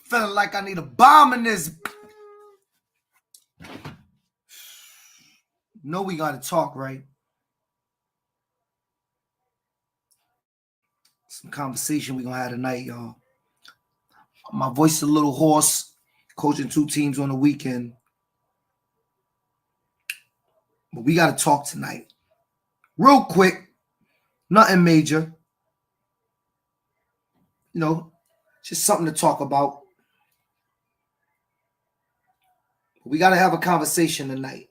Feeling like I need a bomb in this. No, we gotta talk, right? Some conversation we gonna have tonight, y'all. My voice is a little hoarse. Coaching 2 teams on the weekend. But we gotta talk tonight. Real quick. Nothing major. You know, just something to talk about. But we gotta have a conversation tonight.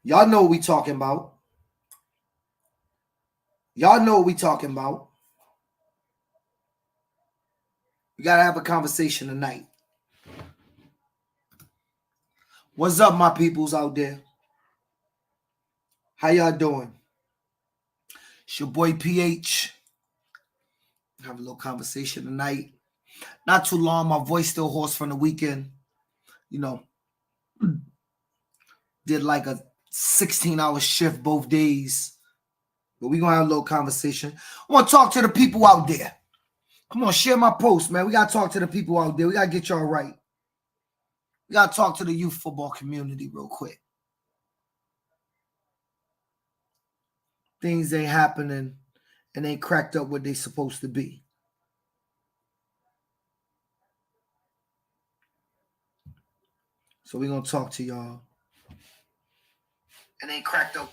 Y'all know what we talking about. Y'all know what we talking about. We got to have a conversation tonight. What's up, my peoples out there? How y'all doing? It's your boy PH. Have a little conversation tonight. Not too long. My voice still hoarse from the weekend. You know, did like a 16-hour shift both days. But we're going to have a little conversation. I want to talk to the people out there. Come on, share my post, man. We got to talk to the people out there. We got to get y'all right. We got to talk to the youth football community real quick. Things ain't happening and ain't cracked up what they supposed to be. So we're going to talk to y'all. And ain't cracked up.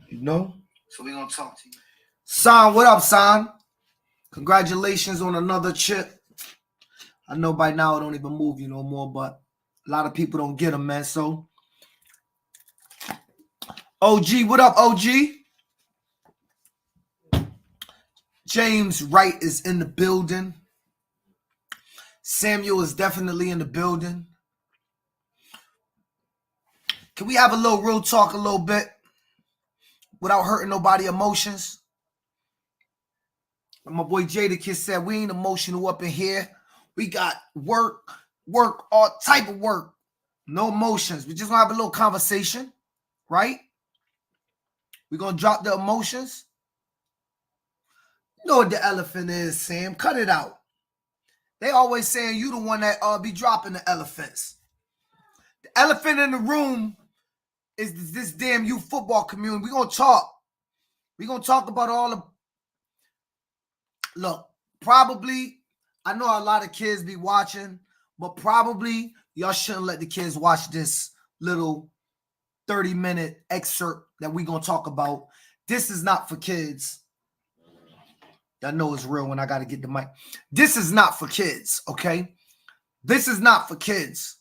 You know? So we're going to talk to you. Son, what up, son? Congratulations on another chip. I know by now it don't even move you no more, but a lot of people don't get them, man. So, OG, what up, OG? James Wright is in the building. Samuel is definitely in the building. Can we have a little real talk a little bit without hurting nobody's emotions? And my boy Jadakiss said, we ain't emotional up in here. We got work, all type of work. No emotions. We just want to have a little conversation, right? We're going to drop the emotions. You know what the elephant is, Sam. Cut it out. They always saying you the one that be dropping the elephants. The elephant in the room is this damn youth football community. We're going to talk. We're going to talk about all the... Look, probably, I know a lot of kids be watching, but probably y'all shouldn't let the kids watch this little 30-minute excerpt that we're going to talk about. This is not for kids. Y'all know it's real when I got to get the mic. This is not for kids, okay? This is not for kids.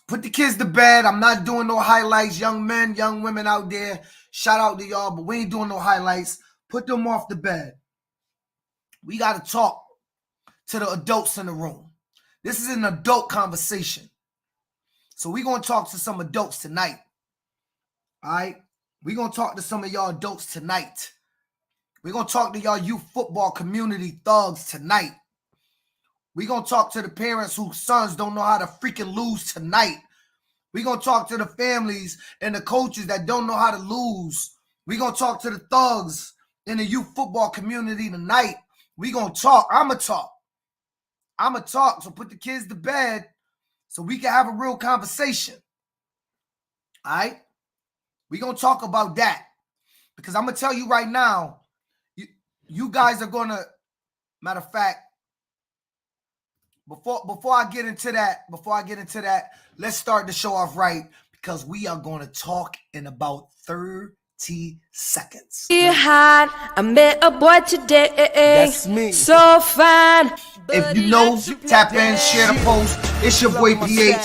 Put the kids to bed. I'm not doing no highlights. Young men, young women out there, shout out to y'all, but we ain't doing no highlights. Put them off the bed. We got to talk to the adults in the room. This is an adult conversation. So we're going to talk to some adults tonight. All right? We're going to talk to some of y'all adults tonight. We're going to talk to y'all youth football community thugs tonight. We're going to talk to the parents whose sons don't know how to freaking lose tonight. We're going to talk to the families and the coaches that don't know how to lose. We're going to talk to the thugs in the youth football community tonight. We're going to talk. I'm going to talk. I'm going to talk. So put the kids to bed so we can have a real conversation. All right? We're going to talk about that. Because I'm going to tell you right now, you guys are going to, matter of fact, before I get into that, let's start the show off right because we are going to talk in about 30 seconds. I met a boy today. That's me. So fine. If you know, tap in, share the post. It's your boy PH,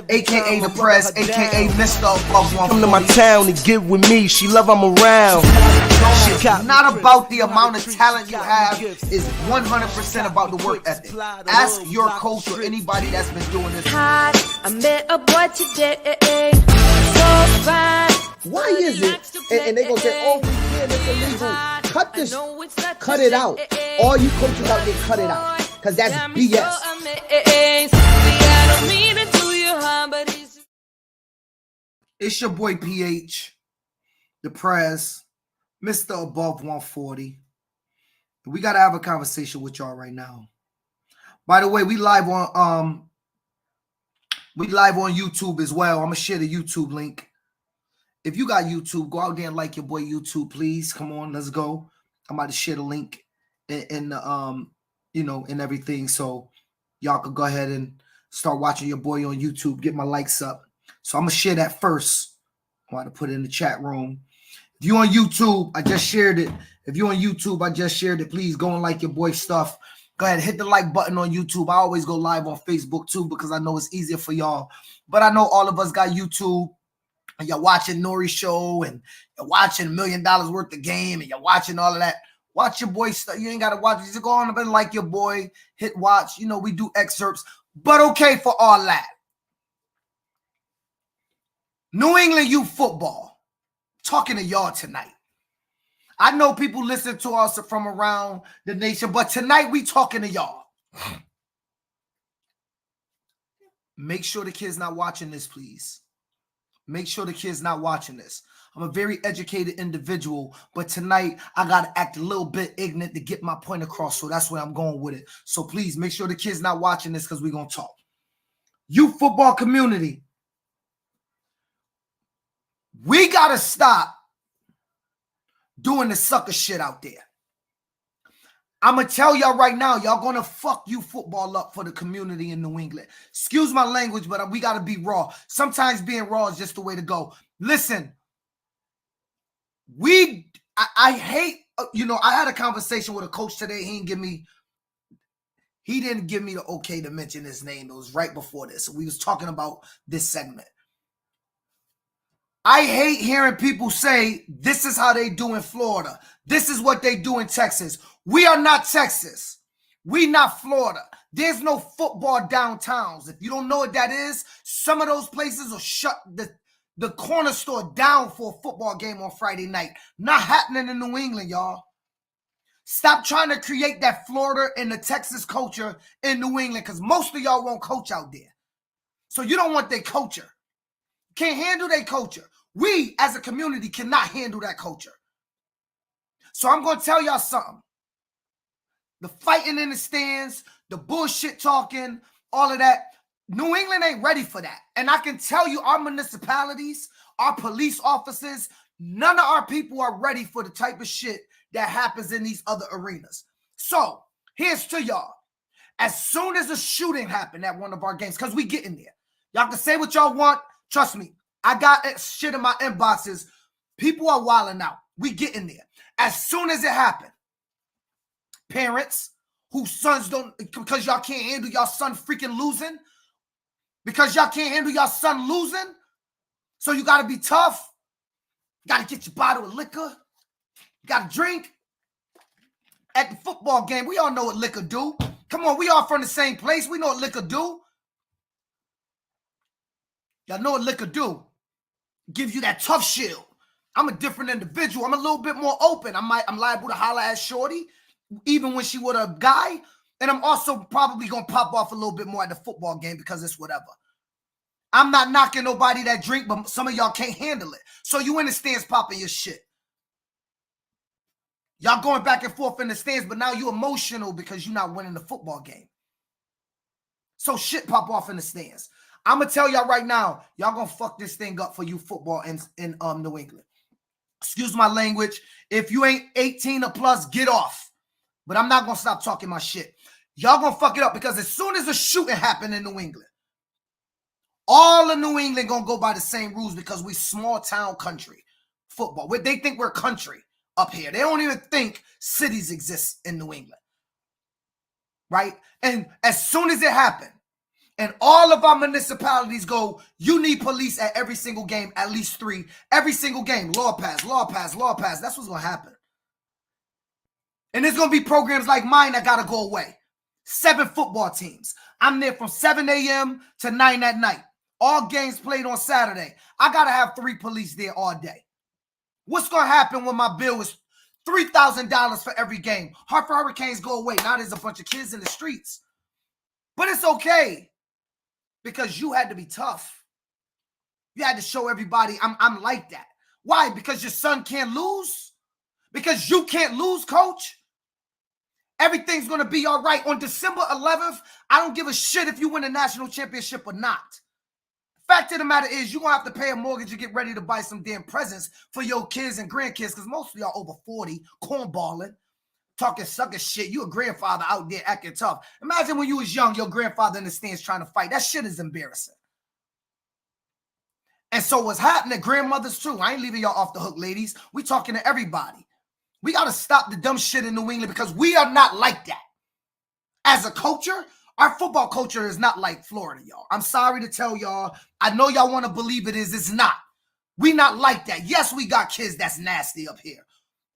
aka The Press, aka Mr. Above 140. Come to my town and get with me. She love I'm around. It's not about the amount of talent you have. It's 100% about the work ethic. Ask your coach or anybody that's been doing this. I met a boy today. So fine. Why is it? And they gonna say, oh, we can't, it's illegal. Cut this, cut it out. All you coaches out there, cut it out. Because that's BS. It's your boy PH, The Press, Mr. Above 140. We got to have a conversation with y'all right now. By the way, we live on YouTube as well. I'm gonna share the YouTube link. If you got YouTube, go out there and like your boy YouTube, please. Come on, let's go. I'm about to share the link in the and everything, so y'all could go ahead and start watching your boy on YouTube. Get my likes up. So I'm gonna share that first. I want to put it in the chat room. If you on YouTube, I just shared it. If you on YouTube, I just shared it. Please go and like your boy stuff. Go ahead, hit the like button on YouTube. I always go live on Facebook too because I know it's easier for y'all. But I know all of us got YouTube, and you're watching Nori show, and you're watching $1 million worth of game, and you're watching all of that. Watch your boy stuff. You ain't got to watch it. Just go on and like your boy. Hit watch. You know, we do excerpts. But okay for all that. New England youth football. Talking to y'all tonight. I know people listen to us from around the nation, but tonight we talking to y'all. Make sure the kids not watching this, please. Make sure the kids not watching this. I'm a very educated individual, but tonight I got to act a little bit ignorant to get my point across, so that's where I'm going with it. So please make sure the kids not watching this because we're going to talk. Youth football community, we got to stop doing the sucker shit out there. I'm going to tell y'all right now, y'all going to fuck you football up for the community in New England. Excuse my language, but we got to be raw. Sometimes being raw is just the way to go. Listen, I hate, I had a conversation with a coach today. He didn't give me the okay to mention his name. It was right before this. We was talking about this segment. I hate hearing people say, this is how they do in Florida. This is what they do in Texas. We are not Texas. We not Florida. There's no football downtowns. If you don't know what that is, some of those places will shut the corner store down for a football game on Friday night. Not happening in New England, y'all. Stop trying to create that Florida and the Texas culture in New England because most of y'all won't coach out there. So you don't want their culture. Can't handle their culture. We, as a community, cannot handle that culture. So I'm going to tell y'all something. The fighting in the stands, the bullshit talking, all of that, New England ain't ready for that. And I can tell you our municipalities, our police officers, none of our people are ready for the type of shit that happens in these other arenas. So here's to y'all. As soon as a shooting happened at one of our games, because we get in there, y'all can say what y'all want. Trust me, I got shit in my inboxes. People are wilding out. We get in there. As soon as it happened, parents whose sons don't, because y'all can't handle y'all son freaking losing, because y'all can't handle y'all son losing, so you got to be tough. You got to get your bottle of liquor. You got to drink. At the football game, we all know what liquor do. Come on, we all from the same place. We know what liquor do. Y'all know what liquor do. Give you that tough shield. I'm a different individual. I'm a little bit more open. I'm liable to holler at shorty, even when she with a guy. And I'm also probably going to pop off a little bit more at the football game because it's whatever. I'm not knocking nobody that drink, but some of y'all can't handle it. So you in the stands popping your shit. Y'all going back and forth in the stands, but now you emotional because you're not winning the football game. So shit pop off in the stands. I'm going to tell y'all right now, y'all going to fuck this thing up for you football in New England. Excuse my language. If you ain't 18 or plus, get off. But I'm not going to stop talking my shit. Y'all going to fuck it up because as soon as a shooting happened in New England, all of New England going to go by the same rules because we small town country football. They think we're country up here. They don't even think cities exist in New England. Right? And as soon as it happened, and all of our municipalities go, you need police at every single game, at least 3. Every single game, law pass, law pass, law pass. That's what's going to happen. And there's going to be programs like mine that got to go away. 7 football teams. I'm there from 7 a.m. to 9 at night. All games played on Saturday. I got to have 3 police there all day. What's going to happen when my bill is $3,000 for every game? Hartford Hurricanes go away. Now there's a bunch of kids in the streets. But it's okay. Because you had to be tough. You had to show everybody I'm like that. Why? Because your son can't lose? Because you can't lose, coach? Everything's going to be all right. On December 11th, I don't give a shit if you win a national championship or not. Fact of the matter is, you're going to have to pay a mortgage to get ready to buy some damn presents for your kids and grandkids, because most of y'all over 40, cornballing, talking sucker shit. You a grandfather out there acting tough. Imagine when you was young, your grandfather in the stands trying to fight. That shit is embarrassing. And so what's happening, grandmothers too. I ain't leaving y'all off the hook, ladies. We talking to everybody. We got to stop the dumb shit in New England, because we are not like that. As a culture, our football culture is not like Florida, y'all. I'm sorry to tell y'all. I know y'all want to believe it is. It's not. We not like that. Yes, we got kids that's nasty up here,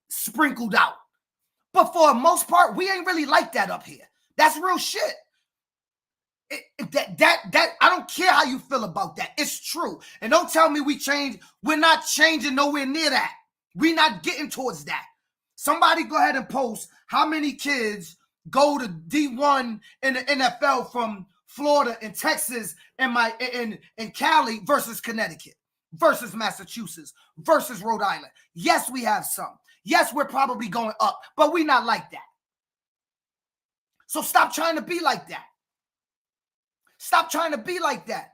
sprinkled out. But for the most part, we ain't really like that up here. That's real shit. I don't care how you feel about that. It's true. And don't tell me we changed. We're not changing nowhere near that. We're not getting towards that. Somebody go ahead and post how many kids go to D1 in the NFL from Florida and Texas and Cali versus Connecticut versus Massachusetts versus Rhode Island. Yes, we have some. Yes, we're probably going up, but we're not like that. So stop trying to be like that. Stop trying to be like that.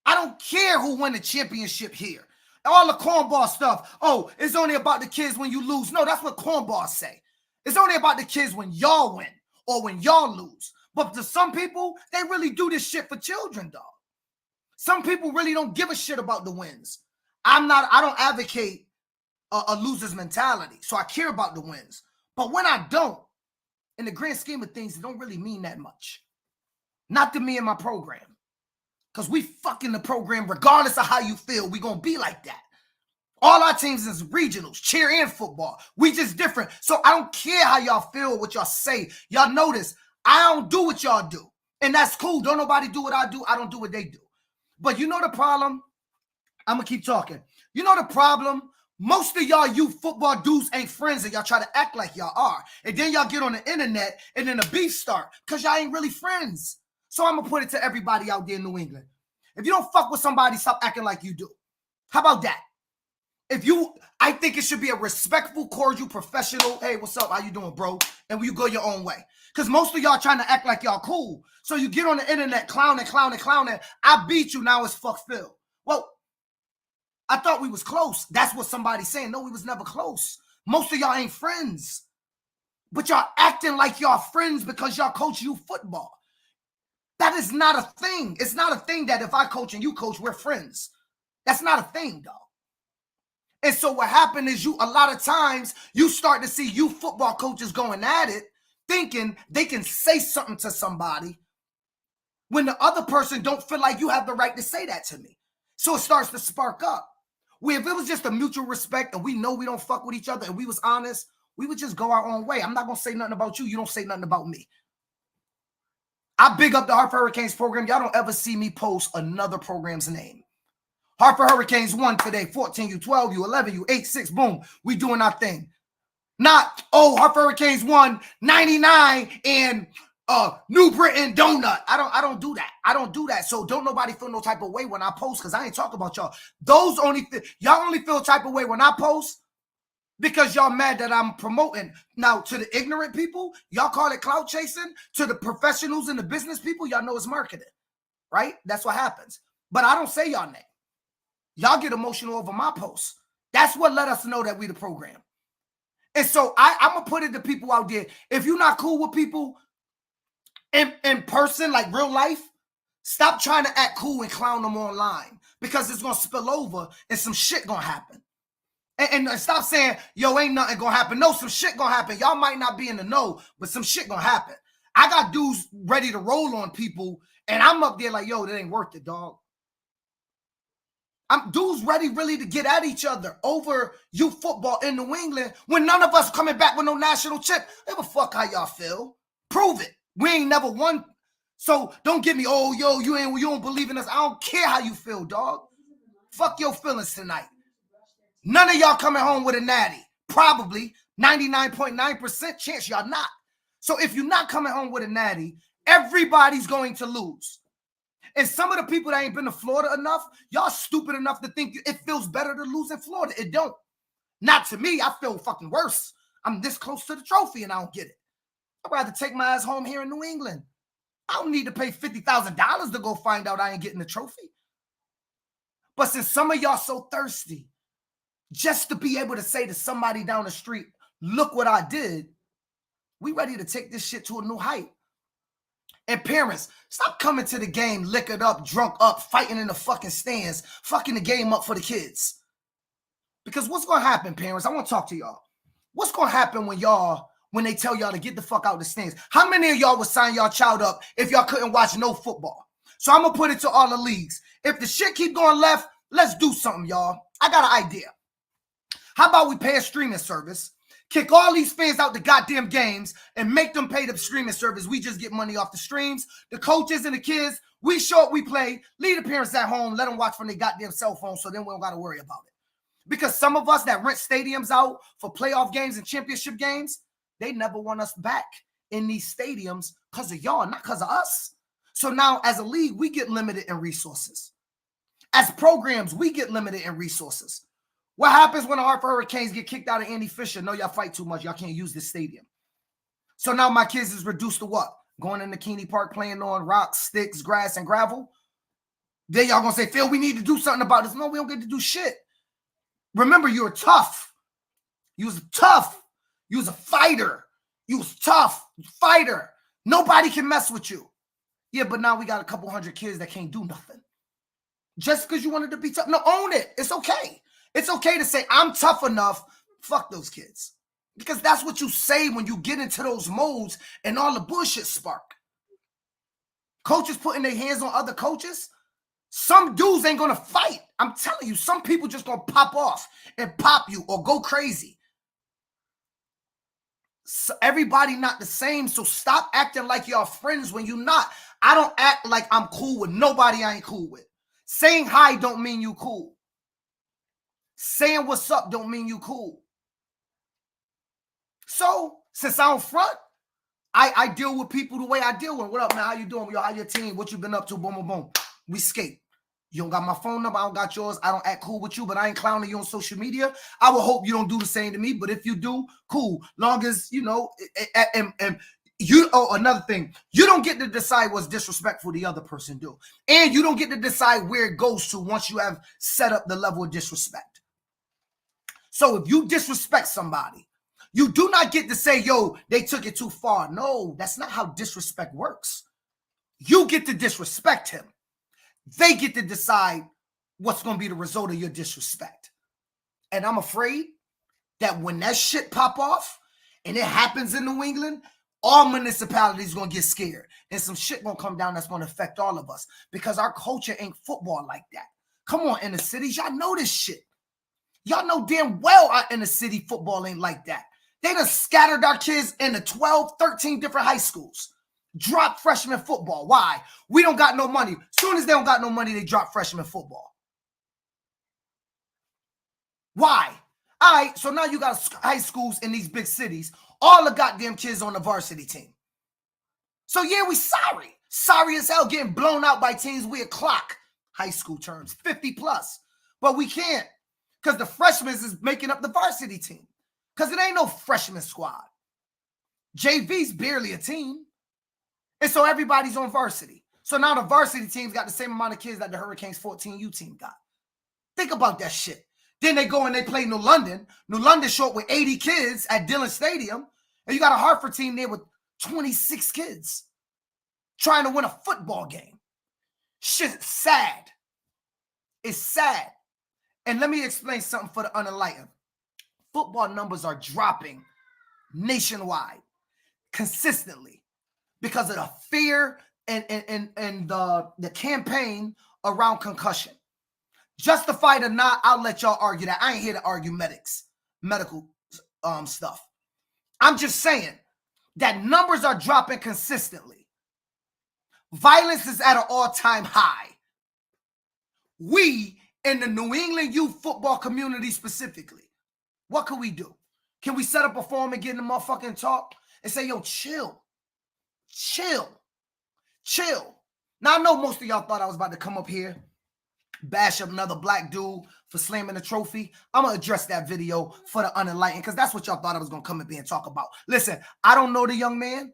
I don't care who won the championship here. All the cornball stuff. Oh, it's only about the kids when you lose. No, that's what cornballs say. It's only about the kids when y'all win or when y'all lose. But to some people, they really do this shit for children, dog. Some people really don't give a shit about the wins. I don't advocate a loser's mentality. So I care about the wins. But when I don't, in the grand scheme of things, it don't really mean that much. Not to me and my program. Because we fucking the program regardless of how you feel. We going to be like that. All our teams is regionals, cheer and football. We just different. So I don't care how y'all feel, what y'all say. Y'all notice, I don't do what y'all do. And that's cool. Don't nobody do what I do. I don't do what they do. But you know the problem? I'm going to keep talking. You know the problem? Most of y'all youth football dudes ain't friends and y'all try to act like y'all are. And then y'all get on the internet and then the beef start because y'all ain't really friends. So I'm going to put it to everybody out there in New England. If you don't fuck with somebody, stop acting like you do. How about that? I think it should be a respectful, cordial, professional, hey, what's up? How you doing, bro? And you go your own way. Because most of y'all trying to act like y'all cool. So you get on the internet clowning. I beat you, now it's fuck Phil. Well, I thought we was close. That's what somebody's saying. No, we was never close. Most of y'all ain't friends. But y'all acting like y'all friends because y'all coach youth football. That is not a thing. It's not a thing that if I coach and you coach, we're friends. That's not a thing, dog. And so what happened is a lot of times you start to see youth football coaches going at it, thinking they can say something to somebody when the other person don't feel like you have the right to say that to me. So it starts to spark up. Where if it was just a mutual respect and we know we don't fuck with each other and we was honest, we would just go our own way. I'm not going to say nothing about you. You don't say nothing about me. I big up the Hartford Hurricanes program. Y'all don't ever see me post another program's name. Hartford Hurricanes won today. 14, you 12, you 11, you 8, 6. Boom. We doing our thing. Not, Hartford Hurricanes won 99 in New Britain Donut. I don't do that. I don't do that. So don't nobody feel no type of way when I post because I ain't talking about y'all. Y'all only feel type of way when I post because y'all mad that I'm promoting. Now, to the ignorant people, y'all call it clout chasing. To the professionals and the business people, y'all know it's marketing, right? That's what happens. But I don't say y'all name. Y'all get emotional over my posts. That's what let us know that we the program. And so I'm going to put it to people out there. If you're not cool with people in person, like real life, stop trying to act cool and clown them online because it's going to spill over and some shit going to happen. And stop saying, yo, ain't nothing going to happen. No, some shit going to happen. Y'all might not be in the know, but some shit going to happen. I got dudes ready to roll on people, and I'm up there like, yo, that ain't worth it, dog. I'm dudes ready really to get at each other over youth football in New England when none of us coming back with no national chip. Give a fuck how y'all feel. Prove it. We ain't never won. So don't get me, you don't believe in us. I don't care how you feel, dog. Fuck your feelings tonight. None of y'all coming home with a natty. Probably 99.9% chance y'all not. So if you're not coming home with a natty, everybody's going to lose. And some of the people that ain't been to Florida enough, y'all stupid enough to think it feels better to lose in Florida. It don't. Not to me. I feel fucking worse. I'm this close to the trophy and I don't get it. I'd rather take my ass home here in New England. I don't need to pay $50,000 to go find out I ain't getting the trophy. But since some of y'all so thirsty, just to be able to say to somebody down the street, look what I did, we ready to take this shit to a new height. And parents, stop coming to the game liquored up, drunk up, fighting in the fucking stands, fucking the game up for the kids. Because what's going to happen, parents? I want to talk to y'all. What's going to happen when they tell y'all to get the fuck out the stands? How many of y'all would sign y'all child up if y'all couldn't watch no football? So I'm going to put it to all the leagues. If the shit keep going left, let's do something, y'all. I got an idea. How about we pay a streaming service, kick all these fans out the goddamn games, and make them pay the streaming service? We just get money off the streams. The coaches and the kids, we show up, we play. Leave the parents at home. Let them watch from their goddamn cell phone so then we don't got to worry about it. Because some of us that rent stadiums out for playoff games and championship games, they never want us back in these stadiums because of y'all, not because of us. So now as a league, we get limited in resources. As programs, we get limited in resources. What happens when the Hartford Hurricanes get kicked out of Andy Fisher? No, y'all fight too much. Y'all can't use this stadium. So now my kids is reduced to what? Going into Keeney Park, playing on rocks, sticks, grass, and gravel? Then y'all going to say, Phil, we need to do something about this. No, we don't get to do shit. Remember, you were tough. You was tough. You was a fighter. You was tough. Fighter. Nobody can mess with you. Yeah, but now we got a couple hundred kids that can't do nothing. Just because you wanted to be tough. No, own it. It's okay. It's okay to say, I'm tough enough. Fuck those kids. Because that's what you say when you get into those modes and all the bullshit spark. Coaches putting their hands on other coaches. Some dudes ain't going to fight. I'm telling you, some people just going to pop off and pop you or go crazy. So everybody not the same, so stop acting like y'all friends when you're not. I don't act like I'm cool with nobody I ain't cool with. Saying hi don't mean you cool. Saying what's up don't mean you cool. So, since I don't front, I deal with people the way I deal with them. What up, man? How you doing? Yo, how your team? What you been up to? Boom, boom, boom. We skate. You don't got my phone number. I don't got yours. I don't act cool with you, but I ain't clowning you on social media. I will hope you don't do the same to me, but if you do, cool. Long as, you know, and you, oh, another thing, you don't get to decide what's disrespectful the other person do. And you don't get to decide where it goes to once you have set up the level of disrespect. So if you disrespect somebody, you do not get to say, yo, they took it too far. No, that's not how disrespect works. You get to disrespect him. They get to decide what's going to be the result of your disrespect. And I'm afraid that when that shit pop off and it happens in New England, all municipalities going to get scared. And some shit going to come down that's going to affect all of us because our culture ain't football like that. Come on, in the cities, y'all know this shit. Y'all know damn well our inner city football ain't like that. They done scattered our kids into 12, 13 different high schools. Drop freshman football. Why? We don't got no money. As soon as they don't got no money, they drop freshman football. Why? All right, so now you got high schools in these big cities. All the goddamn kids on the varsity team. So yeah, we sorry. Sorry as hell getting blown out by teams we o'clock. High school terms, 50 plus. But we can't because the freshmen is making up the varsity team. Because it ain't no freshman squad. JV's barely a team. And so everybody's on varsity. So now the varsity team's got the same amount of kids that the Hurricanes 14U team got. Think about that shit. Then they go and they play New London. New London short with 80 kids at Dillon Stadium. And you got a Hartford team there with 26 kids trying to win a football game. Shit, sad. It's sad. And let me explain something for the unenlightened. Football numbers are dropping nationwide consistently because of the fear and the campaign around concussion. Justified or not, I'll let y'all argue that. I ain't here to argue medical stuff. I'm just saying that numbers are dropping consistently. Violence is at an all-time high. We in the New England youth football community specifically, what can we do? Can we set up a forum and get in the motherfucking talk and say, yo, chill. Now, I know most of y'all thought I was about to come up here, bash up another black dude for slamming a trophy. I'm going to address that video for the unenlightened because that's what y'all thought I was going to come up here and talk about. Listen, I don't know the young man.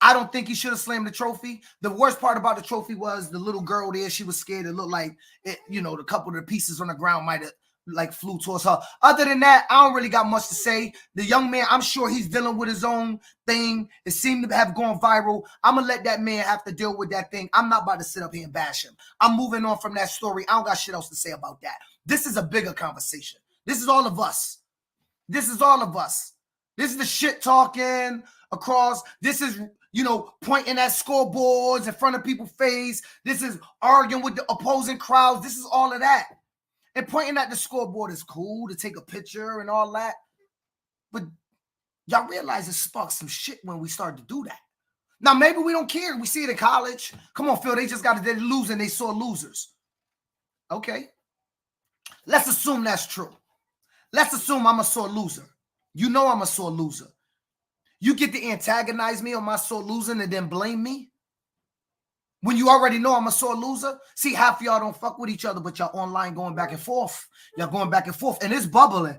I don't think he should have slammed the trophy. The worst part about the trophy was the little girl there. She was scared. It looked like it, you know, the couple of the pieces on the ground might have like flew towards her. Other than that, I don't really got much to say. The young man, I'm sure he's dealing with his own thing. It seemed to have gone viral. I'm gonna let that man have to deal with that thing. I'm not about to sit up here and bash him. I'm moving on from that story. I don't got shit else to say about that. This is a bigger conversation. This is all of us. This is all of us. This is the shit talking across. This is, you know, pointing at scoreboards in front of people's face. This is arguing with the opposing crowds. This is all of that. And pointing at the scoreboard is cool to take a picture and all that. But y'all realize it sparked some shit when we started to do that. Now, maybe we don't care. We see it in college. Come on, Phil. They just got to lose and they saw losers. Okay. Let's assume that's true. Let's assume I'm a sore loser. You know I'm a sore loser. You get to antagonize me on my sore losing and then blame me? When you already know I'm a sore loser? See, half of y'all don't fuck with each other, but y'all online going back and forth. Y'all going back and forth, and it's bubbling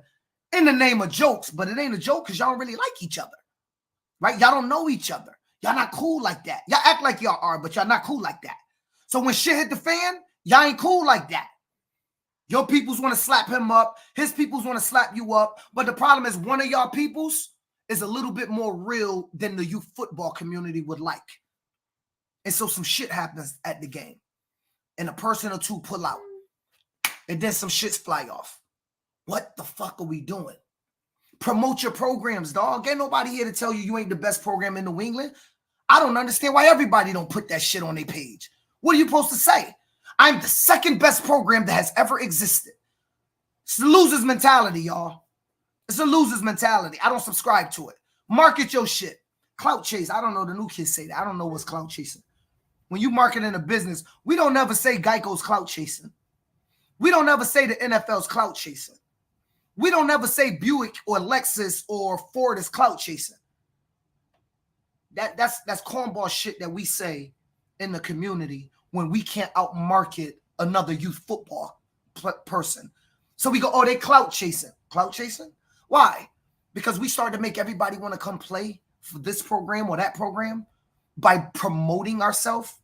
in the name of jokes, but it ain't a joke because y'all don't really like each other, right? Y'all don't know each other. Y'all not cool like that. Y'all act like y'all are, but y'all not cool like that. So when shit hit the fan, y'all ain't cool like that. Your peoples want to slap him up. His peoples want to slap you up. But the problem is one of y'all peoples is a little bit more real than the youth football community would like. And so some shit happens at the game. And a person or two pull out. And then some shits fly off. What the fuck are we doing? Promote your programs, dog. Ain't nobody here to tell you you ain't the best program in New England. I don't understand why everybody don't put that shit on their page. What are you supposed to say? I'm the second best program that has ever existed. It's a loser's mentality, y'all. It's a loser's mentality. I don't subscribe to it. Market your shit. Clout chase. I don't know. The new kids say that. I don't know what's clout chasing. When you market in a business, we don't ever say Geico's clout chasing. We don't ever say the NFL's clout chasing. We don't ever say Buick or Lexus or Ford is clout chasing. That's cornball shit that we say in the community when we can't outmarket another youth football person. So we go, oh, they clout chasing. Clout chasing? Why? Because we started to make everybody want to come play for this program or that program by promoting ourselves,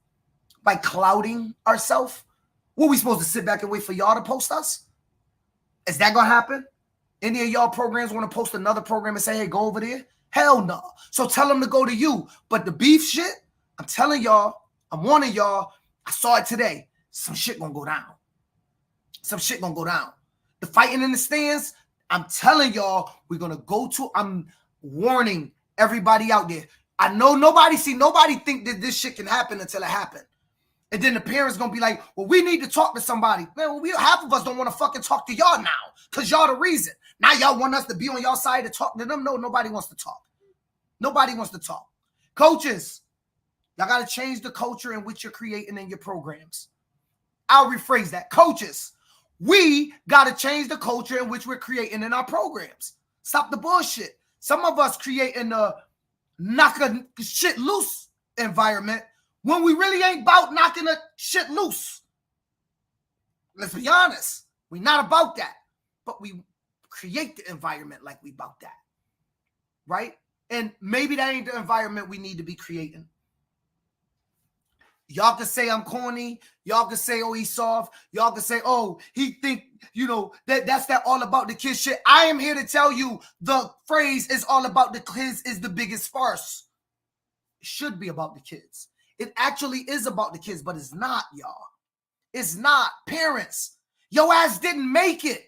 by clouding ourselves. What are we supposed to sit back and wait for y'all to post us? Is that going to happen? Any of y'all programs want to post another program and say, hey, go over there? Hell no. So tell them to go to you. But the beef shit, I'm telling y'all, I'm warning y'all, I saw it today. Some shit gonna go down. Some shit gonna go down. The fighting in the stands, I'm telling y'all, we're gonna go to, I'm warning everybody out there. I know nobody think that this shit can happen until it happened. And then the parents gonna be like, well, we need to talk to somebody. Man, half of us don't want to fucking talk to y'all now because y'all the reason. Now y'all want us to be on y'all side to talk to them? No, nobody wants to talk. Nobody wants to talk. Coaches, y'all got to change the culture in which you're creating in your programs. I'll rephrase that. Coaches, we got to change the culture in which we're creating in our programs. Stop the bullshit. Some of us creating a knock a shit loose environment when we really ain't about knocking a shit loose. Let's be honest. We're not about that. But we create the environment like we about that. Right? And maybe that ain't the environment we need to be creating. Y'all can say I'm corny. Y'all can say, oh, he's soft. Y'all can say, oh, he think, you know, that's that all about the kids shit. I am here to tell you the phrase is all about the kids is the biggest farce. It should be about the kids. It actually is about the kids, but it's not, y'all. It's not. Parents, your ass didn't make it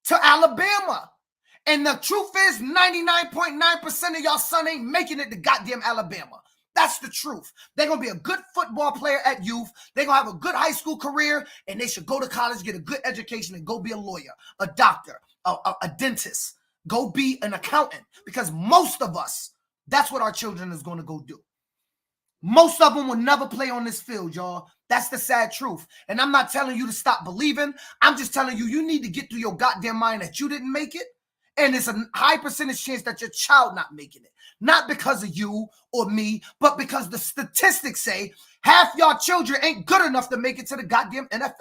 to Alabama. And the truth is 99.9% of y'all son ain't making it to goddamn Alabama. That's the truth. They're going to be a good football player at youth. They're going to have a good high school career, and they should go to college, get a good education, and go be a lawyer, a doctor, a dentist. Go be an accountant, because most of us, that's what our children is going to go do. Most of them will never play on this field, y'all. That's the sad truth. And I'm not telling you to stop believing. I'm just telling you, you need to get through your goddamn mind that you didn't make it. And it's a high percentage chance that your child not making it. Not because of you or me, but because the statistics say half y'all children ain't good enough to make it to the goddamn NFL.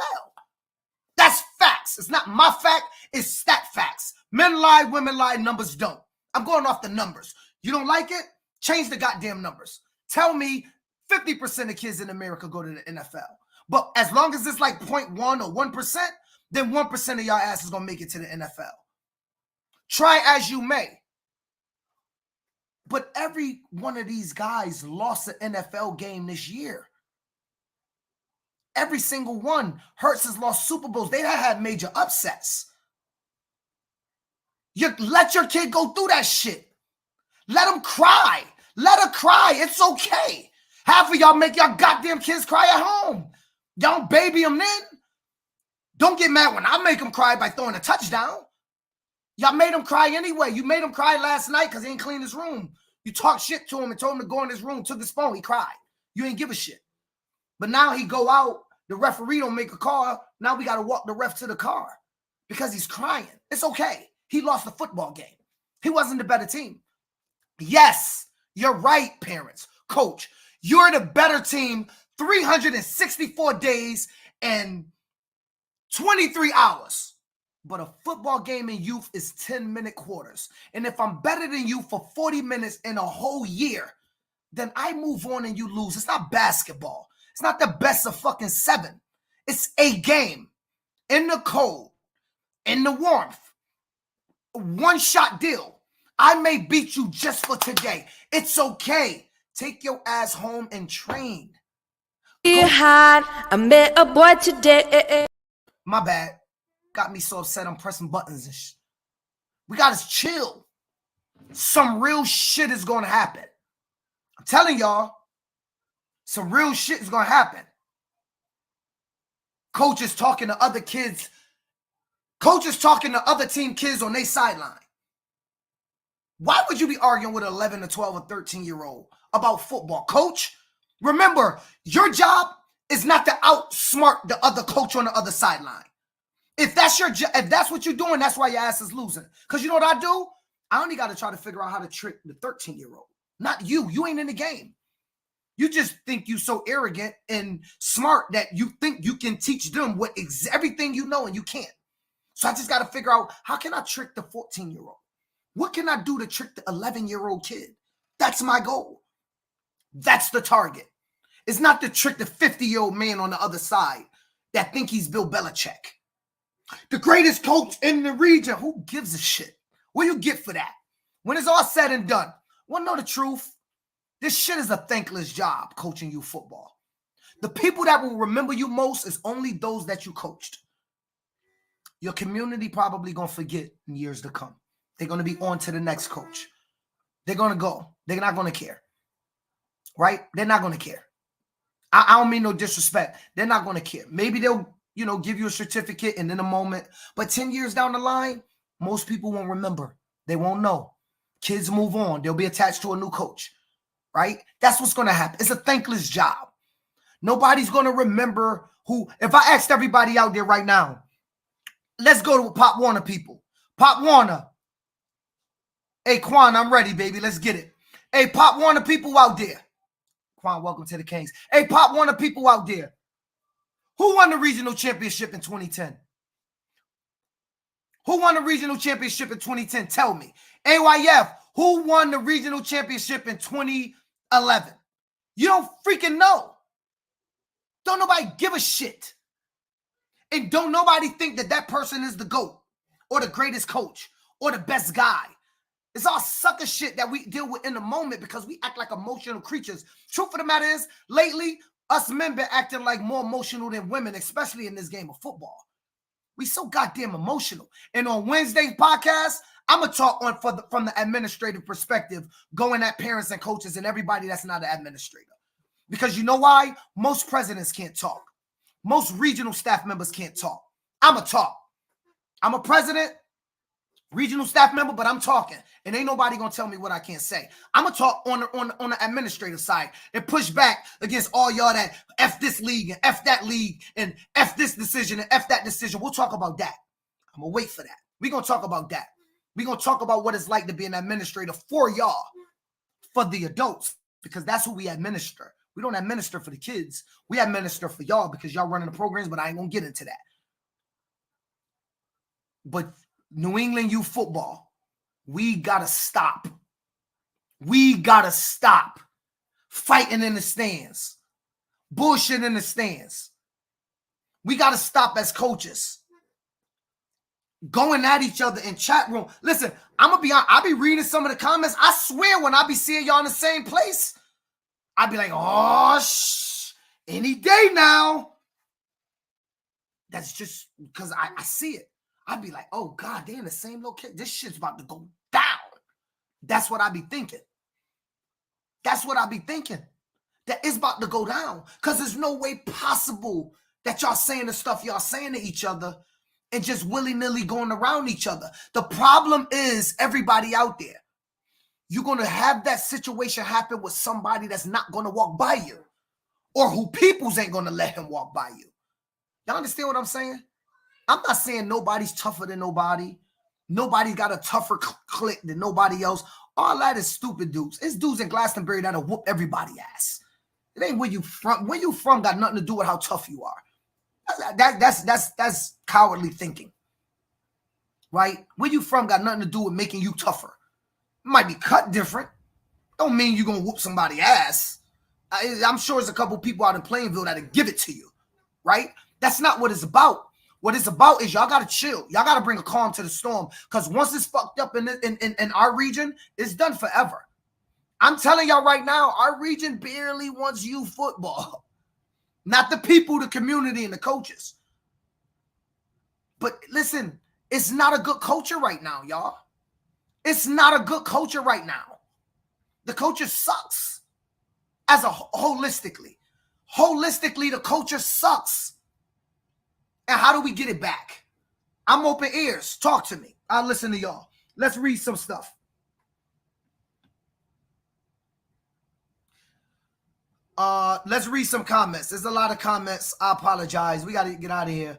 That's facts. It's not my fact. It's stat facts. Men lie, women lie, numbers don't. I'm going off the numbers. You don't like it? Change the goddamn numbers. Tell me 50% of kids in America go to the NFL. But as long as it's like 0.1 or 1%, then 1% of y'all ass is going to make it to the NFL. Try as you may. But every one of these guys lost an NFL game this year. Every single one. Hurts has lost Super Bowls. They had major upsets. You let your kid go through that shit. Let them cry. Let her cry. It's okay. Half of y'all make y'all goddamn kids cry at home. Y'all baby them then. Don't get mad when I make them cry by throwing a touchdown. Y'all made him cry anyway. You made him cry last night because he ain't cleaned his room. You talked shit to him and told him to go in his room, took his phone, he cried. You ain't give a shit. But now he go out, the referee don't make a call. Now we got to walk the ref to the car because he's crying. It's okay. He lost the football game. He wasn't the better team. Yes, you're right, parents. Coach, you're the better team 364 days and 23 hours. But a football game in youth is 10-minute quarters. And if I'm better than you for 40 minutes in a whole year, then I move on and you lose. It's not basketball. It's not the best of fucking 7. It's a game in the cold, in the warmth. One-shot deal. I may beat you just for today. It's okay. Take your ass home and train. I met a boy today. My bad. Got me so upset I'm pressing buttons and shit. We got to chill. Some real shit is going to happen. I'm telling y'all, some real shit is going to happen. Coaches talking to other kids. Coaches talking to other team kids on their sideline. Why would you be arguing with an 11 or 12 or 13-year-old about football? Coach, remember, your job is not to outsmart the other coach on the other sideline. If that's your job, if that's what you're doing, that's why your ass is losing. Because you know what I do? I only got to try to figure out how to trick the 13-year-old. Not you. You ain't in the game. You just think you so arrogant and smart that you think you can teach them what everything you know and you can't. So I just got to figure out, how can I trick the 14-year-old? What can I do to trick the 11-year-old kid? That's my goal. That's the target. It's not to trick the 50-year-old man on the other side that think he's Bill Belichick. The greatest coach in the region. Who gives a shit? What do you get for that? When it's all said and done, want to know the truth? This shit is a thankless job, coaching you football. The people that will remember you most is only those that you coached. Your community probably going to forget in years to come. They're going to be on to the next coach. They're going to go. They're not going to care. Right? They're not going to care. I don't mean no disrespect. They're not going to care. Maybe they'll, give you a certificate and in a moment. But 10 years down the line, most people won't remember. They won't know. Kids move on. They'll be attached to a new coach. Right? That's what's going to happen. It's a thankless job. Nobody's going to remember who. If I asked everybody out there right now, let's go to Pop Warner people. Pop Warner. Hey, Quan, I'm ready, baby. Let's get it. Hey, Pop Warner people out there. Quan, welcome to the Kings. Hey, Pop Warner people out there. Who won the regional championship in 2010? Who won the regional championship in 2010? Tell me. AYF, who won the regional championship in 2011? You don't freaking know. Don't nobody give a shit. And don't nobody think that that person is the GOAT or the greatest coach or the best guy. It's all sucker shit that we deal with in the moment because we act like emotional creatures. Truth of the matter is, lately, us men been acting like more emotional than women, especially in this game of football. We so goddamn emotional. And on Wednesday's podcast, I'm going to talk from the administrative perspective, going at parents and coaches and everybody that's not an administrator. Because you know why? Most presidents can't talk. Most regional staff members can't talk. I'm a talk. I'm a president, regional staff member, but I'm talking. And ain't nobody going to tell me what I can't say. I'm going to talk on the administrative side and push back against all y'all that F this league and F that league and F this decision and F that decision. We'll talk about that. I'm going to wait for that. We're going to talk about that. We're going to talk about what it's like to be an administrator for y'all, for the adults, because that's who we administer. We don't administer for the kids. We administer for y'all because y'all running the programs, but I ain't going to get into that. But New England youth football, we got to stop. We got to stop fighting in the stands, bullshit in the stands. We got to stop as coaches going at each other in chat room. Listen, I'm going to be honest. I be reading some of the comments. I swear when I be seeing y'all in the same place, I be like, oh, any day now. That's just because I see it. I'd be like, oh, God, they in the same location. This shit's about to go down. That's what I be thinking. That's what I be thinking. That it's about to go down. Because there's no way possible that y'all saying the stuff y'all saying to each other and just willy-nilly going around each other. The problem is everybody out there. You're going to have that situation happen with somebody that's not going to walk by you. Or who peoples ain't going to let him walk by you. Y'all understand what I'm saying? I'm not saying nobody's tougher than nobody. Nobody's got a tougher clique than nobody else. All that is stupid dudes. It's dudes in Glastonbury that'll whoop everybody ass. It ain't where you from. Where you from got nothing to do with how tough you are. That's cowardly thinking. Right? Where you from got nothing to do with making you tougher. It might be cut different. Don't mean you're going to whoop somebody's ass. I'm sure there's a couple people out in Plainville that'll give it to you. Right? That's not what it's about. What it's about is y'all got to chill. Y'all got to bring a calm to the storm. Because once it's fucked up in our region, it's done forever. I'm telling y'all right now, our region barely wants youth football. Not the people, the community, and the coaches. But listen, it's not a good culture right now, y'all. It's not a good culture right now. The culture sucks. As a holistically. Holistically, the culture sucks. And how do we get it back? I'm open ears. Talk to me. I'll listen to y'all. Let's read some stuff. Let's read some comments. There's a lot of comments. I apologize. We got to get out of here.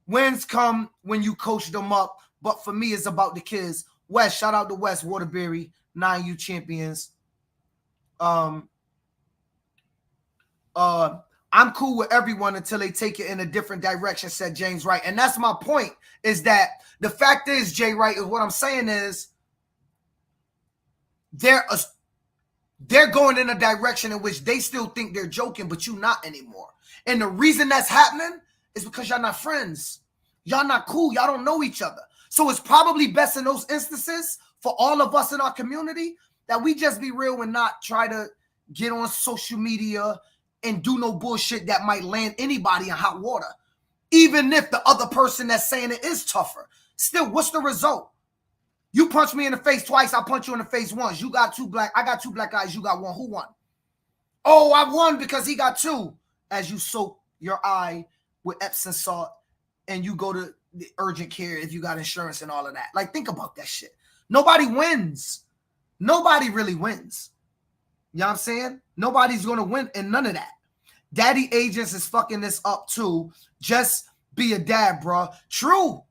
Wins come when you coach them up. But for me, it's about the kids. West, shout out to West Waterbury, 9U champions. I'm cool with everyone until they take it in a different direction, said James Wright. And that's my point, is that the fact is, Jay Wright, is what I'm saying is they're going in a direction in which they still think they're joking, but you not anymore. And the reason that's happening is because y'all not friends. Y'all not cool. Y'all don't know each other. So it's probably best in those instances for all of us in our community that we just be real and not try to get on social media and do no bullshit that might land anybody in hot water. Even if the other person that's saying it is tougher. Still, what's the result? You punch me in the face twice, I punch you in the face once. I got two black guys, you got one. Who won? Oh, I won because he got two. As you soak your eye with Epsom salt and you go to the urgent care if you got insurance and all of that. Like, think about that shit. Nobody wins. Nobody really wins. You know what I'm saying? Nobody's going to win in none of that. Daddy Agents is fucking this up too. Just be a dad, bro. True.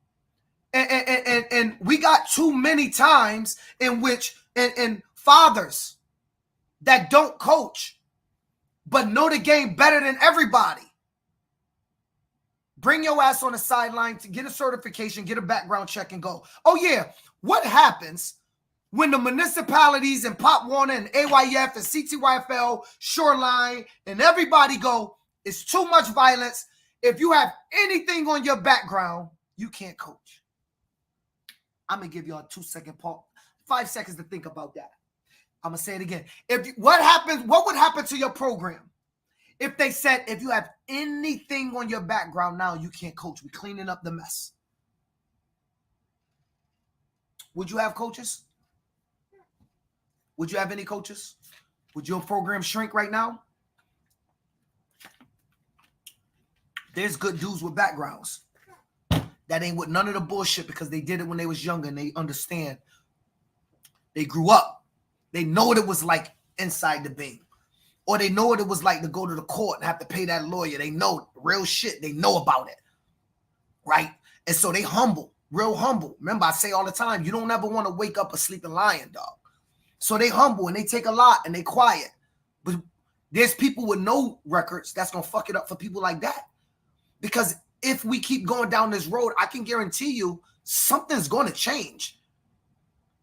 And we got too many times in which and fathers that don't coach but know the game better than everybody. Bring your ass on the sideline to get a certification, get a background check, and go. Oh, yeah. What happens when the municipalities and Pop Warner and AYF and CTYFL, Shoreline, and everybody go, it's too much violence. If you have anything on your background, you can't coach. I'm going to give y'all a 2-second pause, 5 seconds to think about that. I'm going to say it again. What would happen to your program if they said, if you have anything on your background now, you can't coach? We're cleaning up the mess. Would you have coaches? Would you have any coaches? Would your program shrink right now? There's good dudes with backgrounds that ain't with none of the bullshit because they did it when they was younger and they understand. They grew up. They know what it was like inside the beam. Or they know what it was like to go to the court and have to pay that lawyer. They know real shit. They know about it. Right? And so they humble. Real humble. Remember, I say all the time, you don't ever want to wake up a sleeping lion, dog. So they humble and they take a lot and they quiet. But there's people with no records that's going to fuck it up for people like that. Because if we keep going down this road, I can guarantee you something's going to change.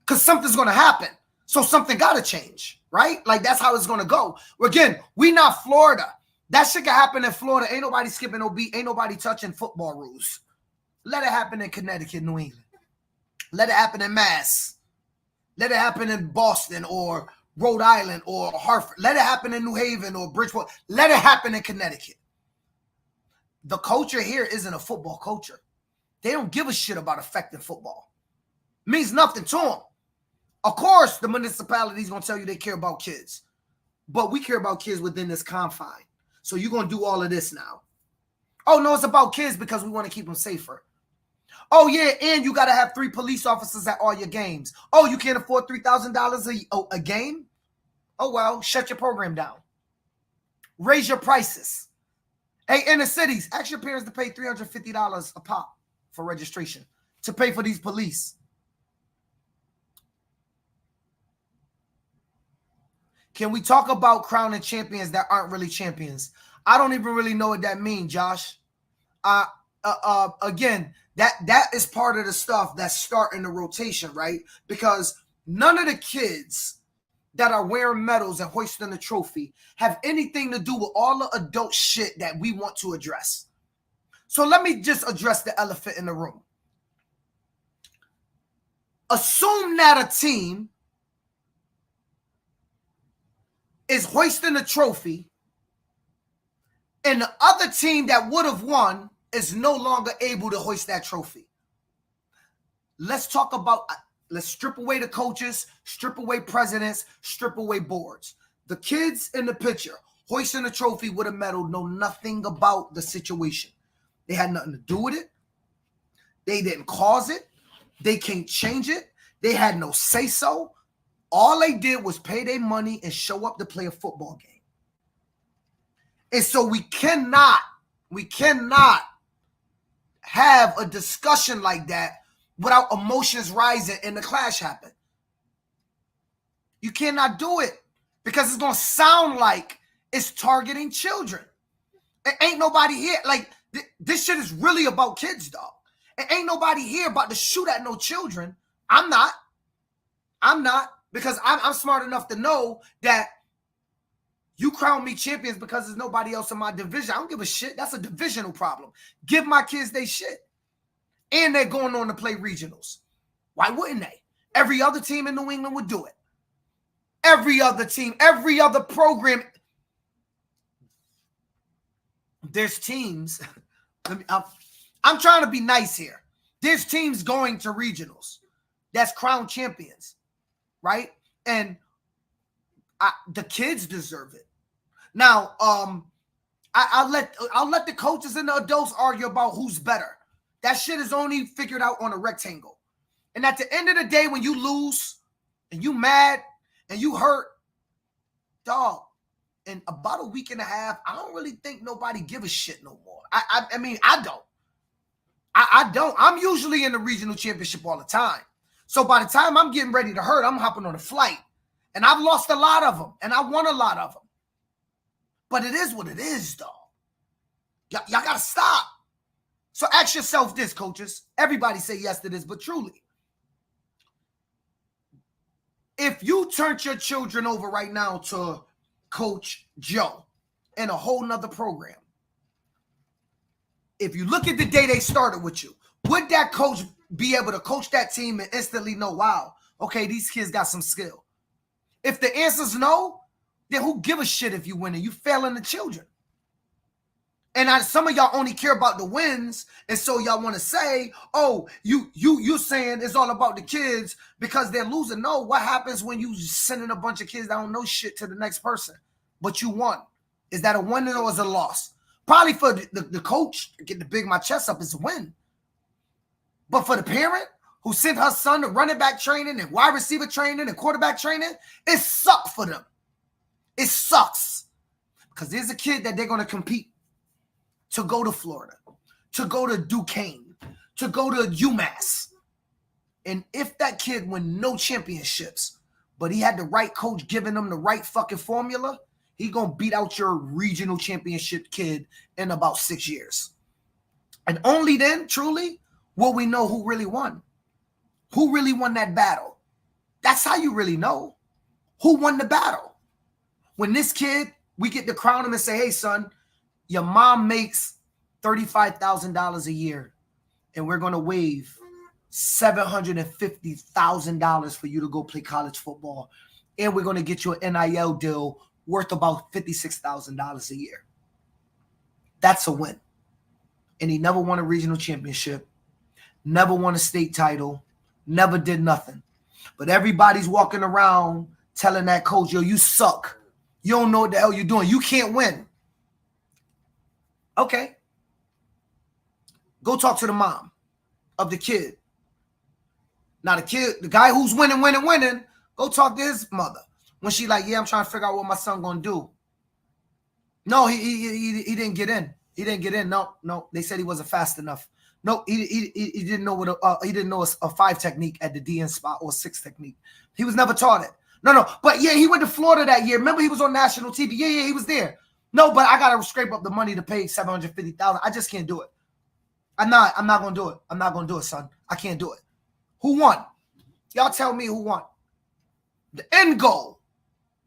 Because something's going to happen. So something got to change, right? Like, that's how it's going to go. Again, we not Florida. That shit can happen in Florida. Ain't nobody skipping no beat. Ain't nobody touching football rules. Let it happen in Connecticut, New England. Let it happen in Mass. Let it happen in Boston or Rhode Island or Hartford. Let it happen in New Haven or Bridgeport. Let it happen in Connecticut. The culture here isn't a football culture. They don't give a shit about affecting football. It means nothing to them. Of course, the municipality is going to tell you they care about kids. But we care about kids within this confine. So you're going to do all of this now. Oh, no, it's about kids because we want to keep them safer. Oh, yeah, and you got to have 3 police officers at all your games. Oh, you can't afford $3,000 a game? Oh, well, shut your program down. Raise your prices. Hey, in the cities, ask your parents to pay $350 a pop for registration to pay for these police. Can we talk about crowning champions that aren't really champions? I don't even really know what that means, Josh. Again, that is part of the stuff that's starting the rotation, right? Because none of the kids that are wearing medals and hoisting the trophy have anything to do with all the adult shit that we want to address. So let me just address the elephant in the room. Assume that a team is hoisting a trophy and the other team that would have won is no longer able to hoist that trophy. Let's talk about, let's strip away the coaches, strip away presidents, strip away boards. The kids in the picture hoisting a trophy with a medal know nothing about the situation. They had nothing to do with it. They didn't cause it. They can't change it. They had no say-so. All they did was pay their money and show up to play a football game. And so we cannot have a discussion like that without emotions rising and the clash happen. You cannot do it because it's going to sound like it's targeting children. It ain't nobody here. Like, this shit is really about kids, dog. It ain't nobody here about to shoot at no children. I'm not. Because I'm smart enough to know that you crown me champions because there's nobody else in my division. I don't give a shit. That's a divisional problem. Give my kids they shit. And they're going on to play regionals. Why wouldn't they? Every other team in New England would do it. Every other team, every other program. There's teams. I'm trying to be nice here. There's teams going to regionals. That's crown champions. Right? And the kids deserve it. Now, I'll let the coaches and the adults argue about who's better. That shit is only figured out on a rectangle. And at the end of the day, when you lose and you mad and you hurt, dog, in about a week and a half, I don't really think nobody give a shit no more. I mean, I don't. I don't. I'm usually in the regional championship all the time. So by the time I'm getting ready to hurt, I'm hopping on a flight. And I've lost a lot of them. And I won a lot of them. But it is what it is, dog. Y'all got to stop. So ask yourself this, coaches. Everybody say yes to this, but truly. If you turned your children over right now to Coach Joe in a whole nother program, if you look at the day they started with you, would that coach be able to coach that team and instantly know, wow, okay, these kids got some skill? If the answer's no, then who give a shit if you win and you failing the children? And some of y'all only care about the wins, and so y'all want to say, oh, you saying it's all about the kids because they're losing. No, what happens when you sending a bunch of kids that don't know shit to the next person, but you won? Is that a win or is it a loss? Probably for the coach, get to big my chest up, is a win. But for the parent who sent her son to running back training and wide receiver training and quarterback training, it sucks for them. It sucks. Because there's a kid that they're going to compete to go to Florida, to go to Duquesne, to go to UMass. And if that kid win no championships, but he had the right coach giving him the right fucking formula, he going to beat out your regional championship kid in about 6 years. And only then, truly, will we know who really won. Who really won that battle? That's how you really know. Who won the battle? When this kid, we get to crown him and say, hey, son, your mom makes $35,000 a year, and we're going to waive $750,000 for you to go play college football, and we're going to get you an NIL deal worth about $56,000 a year. That's a win. And he never won a regional championship, never won a state title, never did nothing. But everybody's walking around telling that coach, yo, you suck. You don't know what the hell you're doing. You can't win. Okay. Go talk to the mom of the kid. Now the kid, the guy who's winning, go talk to his mother. When she like, yeah, I'm trying to figure out what my son gonna do. No, he didn't get in. He didn't get in. No. They said he wasn't fast enough. No, he didn't know what he didn't know a 5 technique at the DN spot or 6 technique. He was never taught it. No. But yeah, he went to Florida that year. Remember, he was on national TV. Yeah, he was there. No, but I gotta scrape up the money to pay $750,000. I just can't do it. I'm not gonna do it. I'm not gonna do it, son. I can't do it. Who won? Y'all tell me who won. The end goal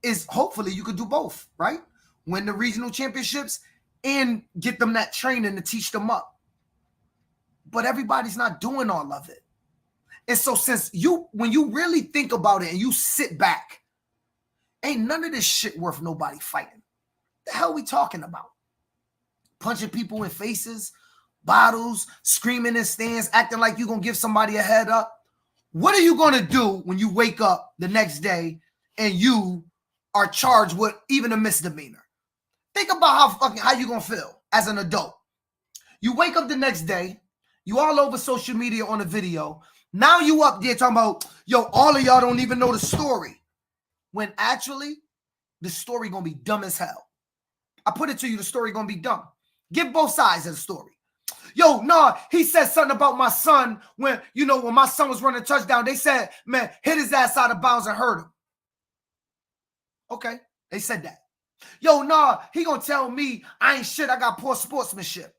is hopefully you could do both, right? Win the regional championships and get them that training to teach them up. But everybody's not doing all of it. And so when you really think about it and you sit back, ain't none of this shit worth nobody fighting. The hell we talking about? Punching people in faces, bottles, screaming in stands, acting like you're going to give somebody a head up. What are you going to do when you wake up the next day and you are charged with even a misdemeanor? Think about how you going to feel as an adult. You wake up the next day, you all over social media on a video. Now you up there talking about, yo, all of y'all don't even know the story. When actually, the story going to be dumb as hell. I put it to you, the story going to be dumb. Give both sides of the story. Yo, nah, he said something about my son when my son was running a touchdown. They said, man, hit his ass out of bounds and hurt him. Okay, they said that. Yo, nah, he gonna tell me I ain't shit. I got poor sportsmanship.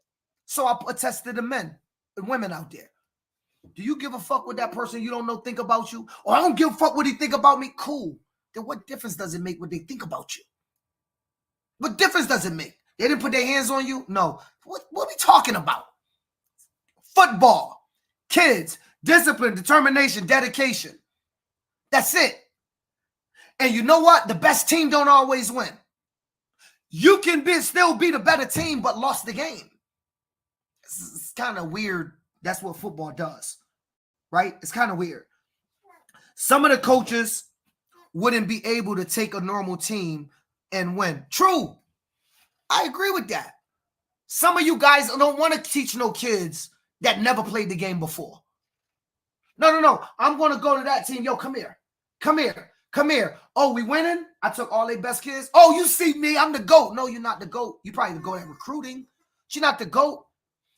So I attested the men and women out there. Do you give a fuck what that person you don't know think about you? Or I don't give a fuck what he think about me? Cool. Then what difference does it make what they think about you? What difference does it make? They didn't put their hands on you? No. What are we talking about? Football, kids, discipline, determination, dedication. That's it. And you know what? The best team don't always win. You can still be the better team, but lost the game. It's kind of weird. That's what football does, right? It's kind of weird. Some of the coaches wouldn't be able to take a normal team and win. True. I agree with that. Some of you guys don't want to teach no kids that never played the game before. No. I'm going to go to that team. Yo, come here. Oh, we winning? I took all their best kids. Oh, you see me. I'm the GOAT. No, you're not the GOAT. You're probably the GOAT at recruiting. You're not the GOAT.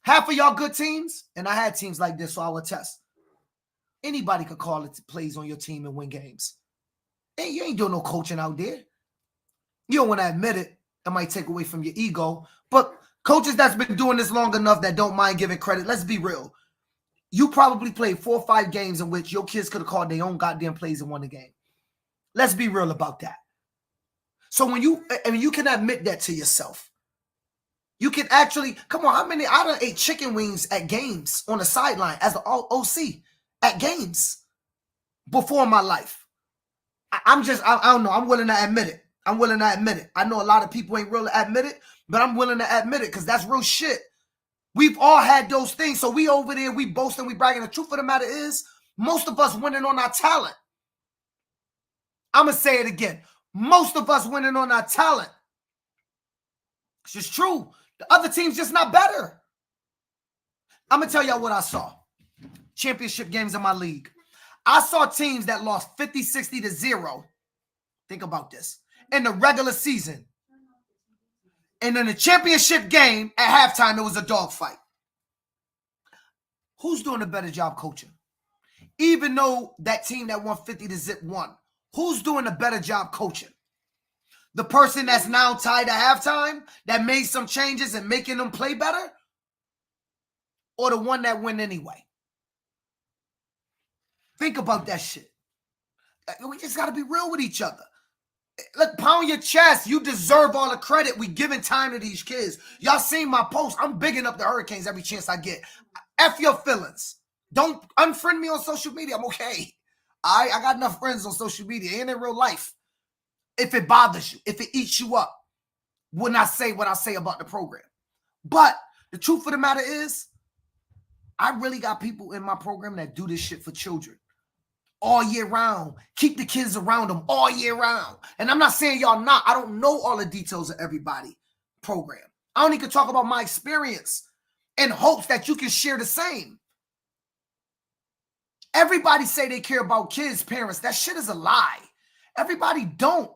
Half of y'all good teams, and I had teams like this, so I will test. Anybody could call it plays on your team and win games. Hey, you ain't doing no coaching out there. You don't want to admit it. That might take away from your ego. But coaches that's been doing this long enough that don't mind giving credit, let's be real. You probably played 4 or 5 games in which your kids could have called their own goddamn plays and won the game. Let's be real about that. So when you can admit that to yourself. You can actually, come on, I done ate chicken wings at games on the sideline as the OC at games before my life. I don't know. I'm willing to admit it. I know a lot of people ain't really admit it, but I'm willing to admit it because that's real shit. We've all had those things. So we over there, we boasting, we bragging. The truth of the matter is, most of us winning on our talent. I'm going to say it again. Most of us winning on our talent. It's just true. The other team's just not better. I'm going to tell y'all what I saw. Championship games in my league. I saw teams that lost 50-60-0. Think about this. In the regular season. And in the championship game, at halftime, it was a dogfight. Who's doing a better job coaching? Even though that team that won 50-0 won. Who's doing a better job coaching? The person that's now tied at halftime, that made some changes and making them play better? Or the one that went anyway? Think about that shit. We just got to be real with each other. Look, pound your chest. You deserve all the credit. We giving time to these kids. Y'all seen my post. I'm bigging up the Hurricanes every chance I get. F your feelings. Don't unfriend me on social media. I'm okay. I got enough friends on social media and in real life. If it bothers you, if it eats you up, when I say what I say about the program. But the truth of the matter is, I really got people in my program that do this shit for children all year round. Keep the kids around them all year round. And I'm not saying y'all not. I don't know all the details of everybody program. I only can talk about my experience in hopes that you can share the same. Everybody say they care about kids, parents. That shit is a lie. Everybody don't.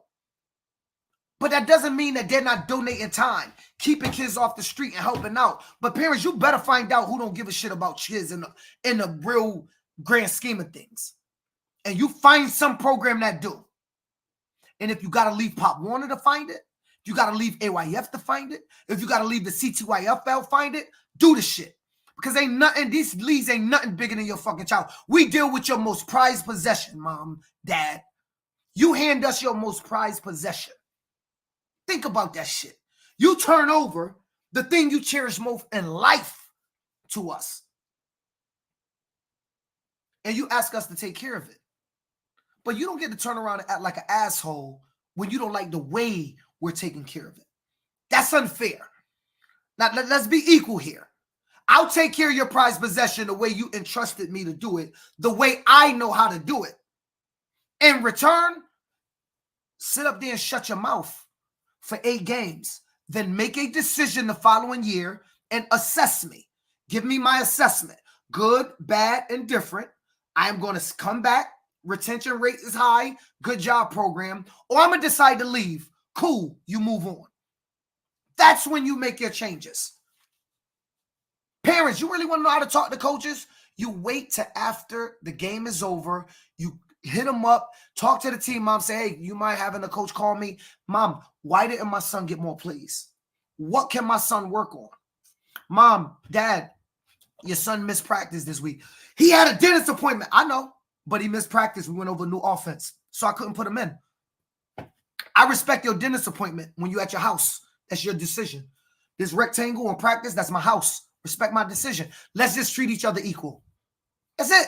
But that doesn't mean that they're not donating time, keeping kids off the street and helping out. But parents, you better find out who don't give a shit about kids in the real grand scheme of things. And you find some program that do. And if you got to leave Pop Warner to find it, if you got to leave AYF to find it, if you got to leave the CTYFL find it, do the shit. Because ain't nothing, these leagues ain't nothing bigger than your fucking child. We deal with your most prized possession, mom, dad. You hand us your most prized possession. Think about that shit. You turn over the thing you cherish most in life to us. And you ask us to take care of it. But you don't get to turn around and act like an asshole when you don't like the way we're taking care of it. That's unfair. Now, let's be equal here. I'll take care of your prized possession the way you entrusted me to do it, the way I know how to do it. In return, sit up there and shut your mouth for 8 games. Then make a decision the following year and assess me. Give me my assessment. Good, bad, and different. I am going to come back. Retention rate is high. Good job, program. Or I'm going to decide to leave. Cool, you move on. That's when you make your changes. Parents, you really want to know how to talk to coaches? You wait till after the game is over. You hit them up, talk to the team. Mom, say, hey, you mind having the coach call me? Mom, why didn't my son get more plays? What can my son work on? Mom, dad, your son missed practice this week. He had a dentist appointment. I know, but he missed practice. We went over a new offense, so I couldn't put him in. I respect your dentist appointment when you're at your house. That's your decision. This rectangle in practice, that's my house. Respect my decision. Let's just treat each other equal. That's it.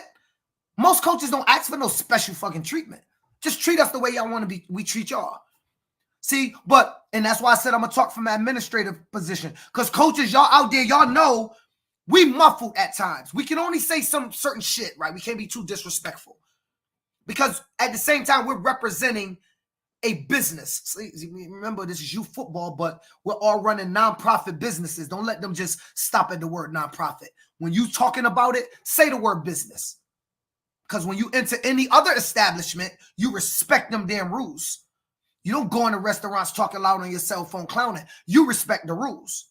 Most coaches don't ask for no special fucking treatment. Just treat us the way y'all want to be. We treat y'all. See, and that's why I said I'm going to talk from an administrative position. Because coaches, y'all out there, y'all know we muffled at times. We can only say some certain shit, right? We can't be too disrespectful. Because at the same time, we're representing a business. See, remember, this is youth football, but we're all running nonprofit businesses. Don't let them just stop at the word nonprofit. When you talking about it, say the word business. Because when you enter any other establishment, you respect them damn rules. You don't go into restaurants talking loud on your cell phone clowning. You respect the rules.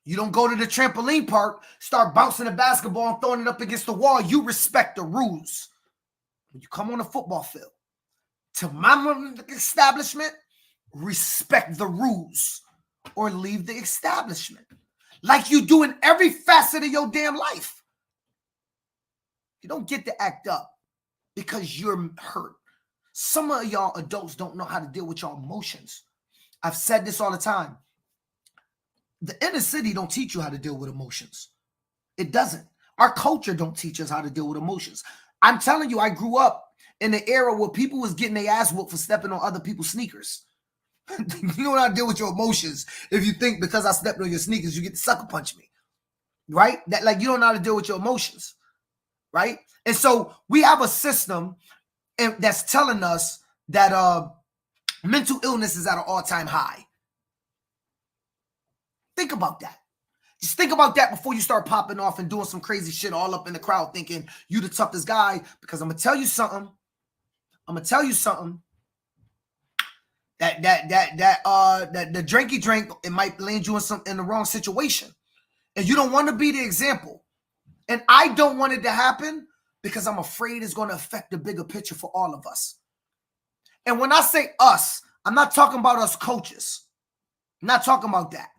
You don't go to the trampoline park, start bouncing the basketball and throwing it up against the wall. You respect the rules. When you come on the football field, to my establishment, respect the rules or leave the establishment. Like you do in every facet of your damn life. You don't get to act up because you're hurt. Some of y'all adults don't know how to deal with your emotions. I've said this all the time. The inner city don't teach you how to deal with emotions. It doesn't. Our culture don't teach us how to deal with emotions. I'm telling you, I grew up in the era where people was getting their ass whooped for stepping on other people's sneakers. You know how to deal with your emotions if you think because I stepped on your sneakers, you get to sucker punch me. Right? That, like, you don't know how to deal with your emotions. Right? And so we have a system that's telling us that mental illness is at an all-time high. Think about that. Just think about that before you start popping off and doing some crazy shit all up in the crowd thinking you the toughest guy, because I'm going to tell you something. That the drinky drink, it might land you in the wrong situation. And you don't want to be the example. And I don't want it to happen because I'm afraid it's going to affect the bigger picture for all of us. And when I say us, I'm not talking about us coaches. I'm not talking about that.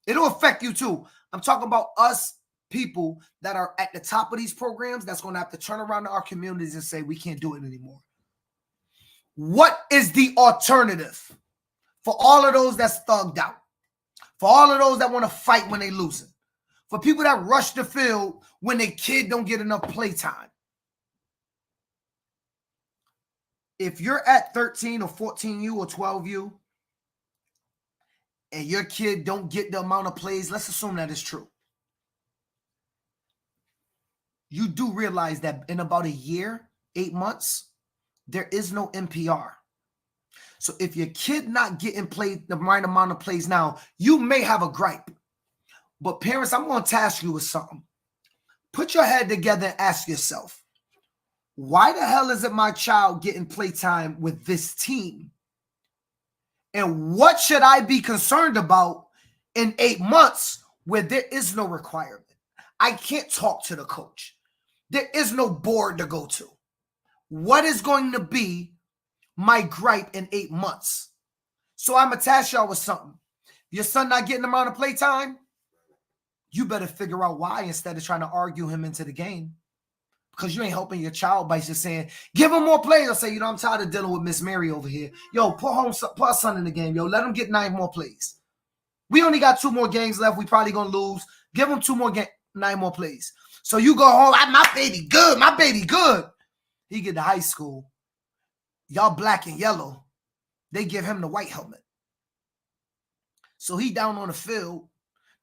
It'll affect you too. I'm talking about us people that are at the top of these programs that's going to have to turn around to our communities and say, we can't do it anymore. What is the alternative for all of those that's thugged out? For all of those that want to fight when they losing? For people that rush the field when their kid don't get enough playtime? If you're at 13 or 14U or 12U and your kid don't get the amount of plays, let's assume that is true. You do realize that in about a year, 8 months, there is no NPR. So if your kid not getting played the right amount of plays now, you may have a gripe. But parents, I'm going to task you with something. Put your head together and ask yourself, why the hell isn't my child getting playtime with this team? And what should I be concerned about in 8 months where there is no requirement? I can't talk to the coach. There is no board to go to. What is going to be my gripe in 8 months? So I'm going to task y'all with something. Your son not getting the amount of playtime? You better figure out why instead of trying to argue him into the game. Because you ain't helping your child by just saying, give him more plays. Or say, you know, I'm tired of dealing with Miss Mary over here. Yo, put our son in the game. Yo, let him get 9 more plays. We only got 2 more games left. We probably going to lose. Give him 9 more plays. So you go home, my baby good. My baby good. He get to high school. Y'all black and yellow. They give him the white helmet. So he down on the field.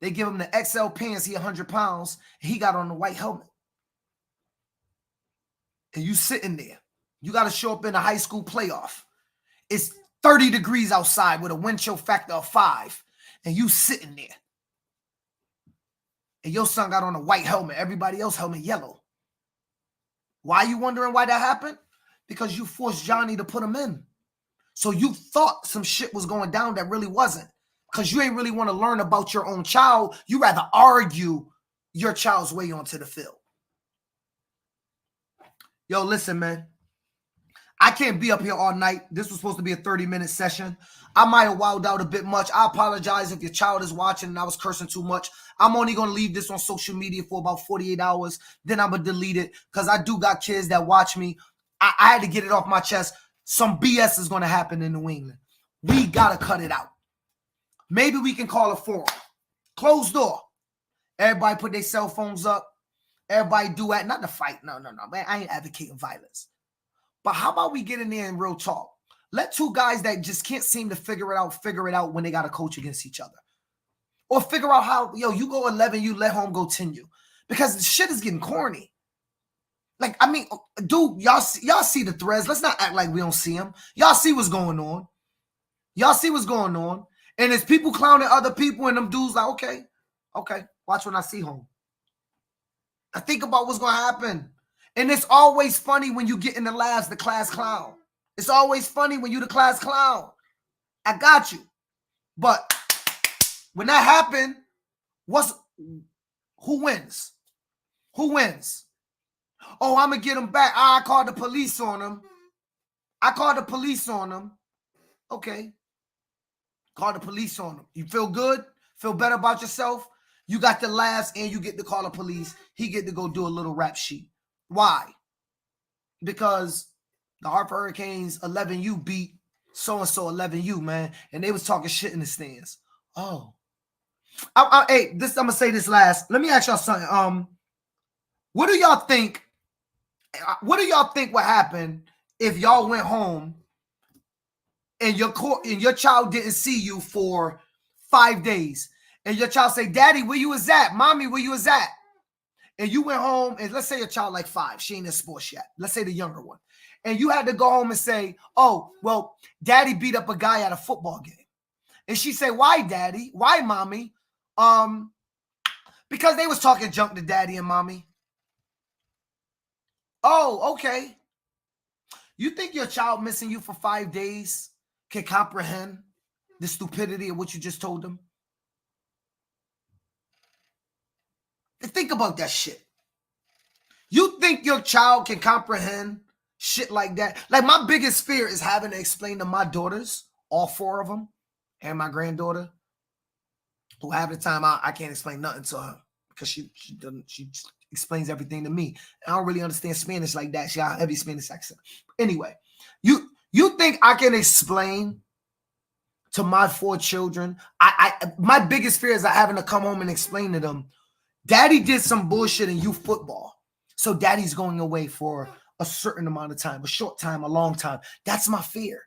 They give him the XL pants. He 100 pounds. And he got on the white helmet. And you sitting there. You got to show up in a high school playoff. It's 30 degrees outside with a wind chill factor of 5. And you sitting there. And your son got on a white helmet. Everybody else helmet yellow. Why are you wondering why that happened? Because you forced Johnny to put him in. So you thought some shit was going down that really wasn't. Because you ain't really want to learn about your own child. You rather argue your child's way onto the field. Yo, listen, man. I can't be up here all night. This was supposed to be a 30-minute session. I might have wilded out a bit much. I apologize if your child is watching and I was cursing too much. I'm only going to leave this on social media for about 48 hours. Then I'm going to delete it because I do got kids that watch me. I had to get it off my chest. Some BS is going to happen in New England. We got to cut it out. Maybe we can call a forum. Closed door. Everybody put their cell phones up. Everybody do that. Not to fight. No, man. I ain't advocating violence. But how about we get in there and real talk? Let 2 guys that just can't seem to figure it out when they got to coach against each other. Or figure out how, yo, you go 11, you let home go 10-you. Because the shit is getting corny. Like, I mean, dude, y'all see the threads. Let's not act like we don't see them. Y'all see what's going on. Y'all see what's going on. And there's people clowning other people and them dudes like, okay, watch when I see home. I think about what's going to happen. And it's always funny when you get in the laughs, the class clown. It's always funny when you the class clown. I got you. But when that happened, who wins? Who wins? Oh, I'm going to get him back. I called the police on him. Okay. Call the police on him. You feel good? Feel better about yourself? You got the laughs and you get to call the police. He get to go do a little rap sheet. Why? Because the Hartford Hurricanes 11U beat so-and-so 11U, man. And they was talking shit in the stands. Oh. Hey, I'm going to say this last. Let me ask y'all something. What do y'all think would happen if y'all went home and your child didn't see you for 5 days? And your child say, Daddy, where you was at? Mommy, where you was at? And you went home, and let's say your child like 5. She ain't in sports yet. Let's say the younger one. And you had to go home and say, oh, well, Daddy beat up a guy at a football game. And she say, why, Daddy? Why, Mommy? Because they was talking junk to Daddy and Mommy. Oh, okay. You think your child missing you for 5 days can comprehend the stupidity of what you just told them? Think about that shit. You think your child can comprehend shit like that? Like, my biggest fear is having to explain to my daughters, all 4 of them, and my granddaughter, who half the time I can't explain nothing to her because she explains everything to me. I don't really understand Spanish like that. She got a heavy Spanish accent. Anyway, You think I can explain to my 4 children? My biggest fear is having to come home and explain to them, Daddy did some bullshit in youth football, so Daddy's going away for a certain amount of time, a short time, a long time. That's my fear.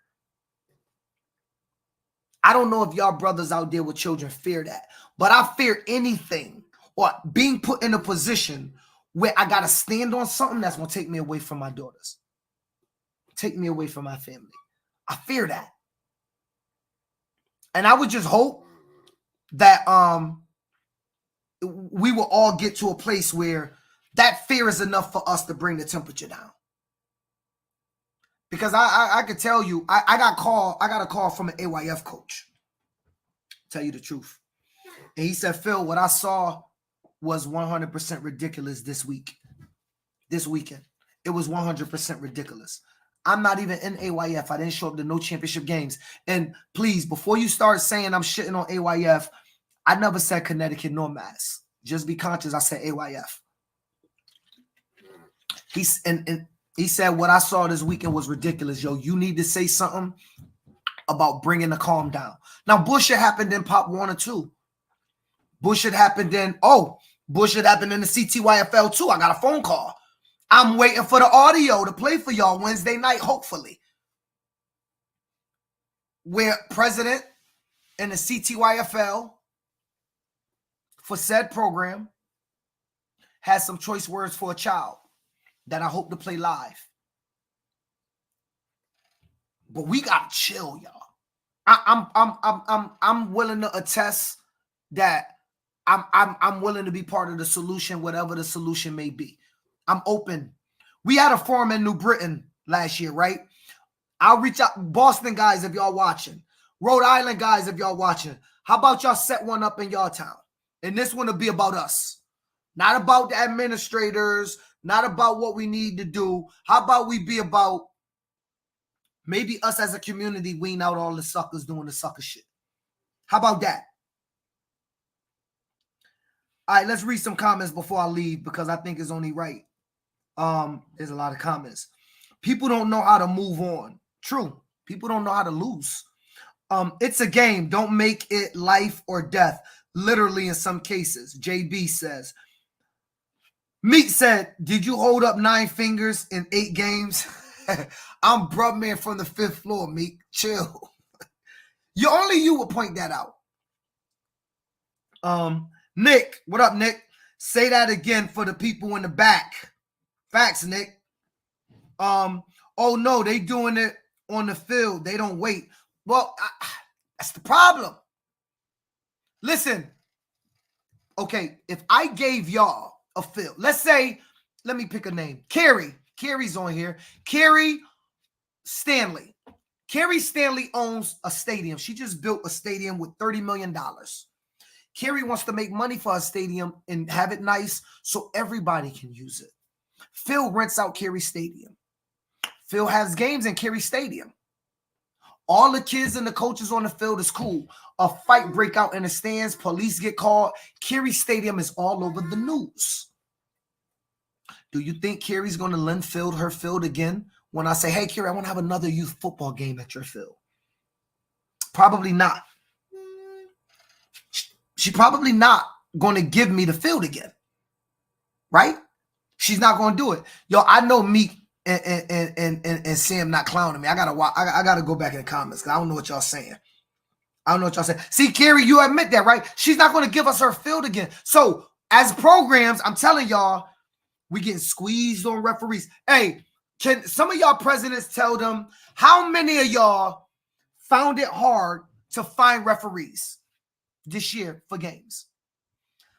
I don't know if y'all brothers out there with children fear that, but I fear anything or being put in a position where I got to stand on something that's going to take me away from my daughters, take me away from my family. I fear that. And I would just hope that we will all get to a place where that fear is enough for us to bring the temperature down. Because I could tell you, I got a call from an AYF coach. Tell you the truth. And he said, Phil, what I saw was 100% ridiculous this weekend. It was 100% ridiculous. I'm not even in AYF. I didn't show up to no championship games. And please, before you start saying I'm shitting on AYF, I never said Connecticut nor Mass. Just be conscious, I said AYF. He said what I saw this weekend was ridiculous. Yo, you need to say something about bringing the calm down. Now, bullshit happened in Pop Warner too. Bullshit happened in the CTYFL too. I got a phone call. I'm waiting for the audio to play for y'all Wednesday night, hopefully. Where president and the CTYFL for said program has some choice words for a child that I hope to play live. But we gotta chill, y'all. I'm willing to attest that I'm willing to be part of the solution, whatever the solution may be. I'm open. We had a forum in New Britain last year, right? I'll reach out. Boston guys, if y'all watching. Rhode Island guys, if y'all watching. How about y'all set one up in y'all town? And this one will be about us. Not about the administrators, not about what we need to do. How about we be about maybe us as a community wean out all the suckers doing the sucker shit? How about that? All right, let's read some comments before I leave because I think it's only right. There's a lot of comments. People don't know how to move on. True. People don't know how to lose. It's a game. Don't make it life or death. Literally in some cases. JB says. Meek said, did you hold up 9 fingers in 8 games? I'm Brubman from the 5th floor, Meek. Chill. Only you would point that out. Nick, what up, Nick? Say that again for the people in the back. Facts, Nick. Oh no, they doing it on the field. They don't wait. Well, that's the problem. Listen. Okay, if I gave y'all a field, let's say, let me pick a name. Carrie's on here. Carrie Stanley. Carrie Stanley owns a stadium. She just built a stadium with $30 million. Carrie wants to make money for a stadium and have it nice so everybody can use it. Phil rents out Carrie Stadium. Phil has games in Carrie Stadium. All the kids and the coaches on the field is cool. A fight break out in the stands. Police get called. Carrie Stadium is all over the news. Do you think Carrie's going to lend Phil her field again when I say, hey, Carrie, I want to have another youth football game at your field? Probably not. She's probably not going to give me the field again. Right? She's not going to do it. Yo, I know Meek and Sam not clowning me. I gotta go back in the comments because I don't know what y'all saying. See, Carrie, you admit that, right? She's not going to give us her field again. So as programs, I'm telling y'all, we getting squeezed on referees. Hey, can some of y'all presidents tell them how many of y'all found it hard to find referees this year for games?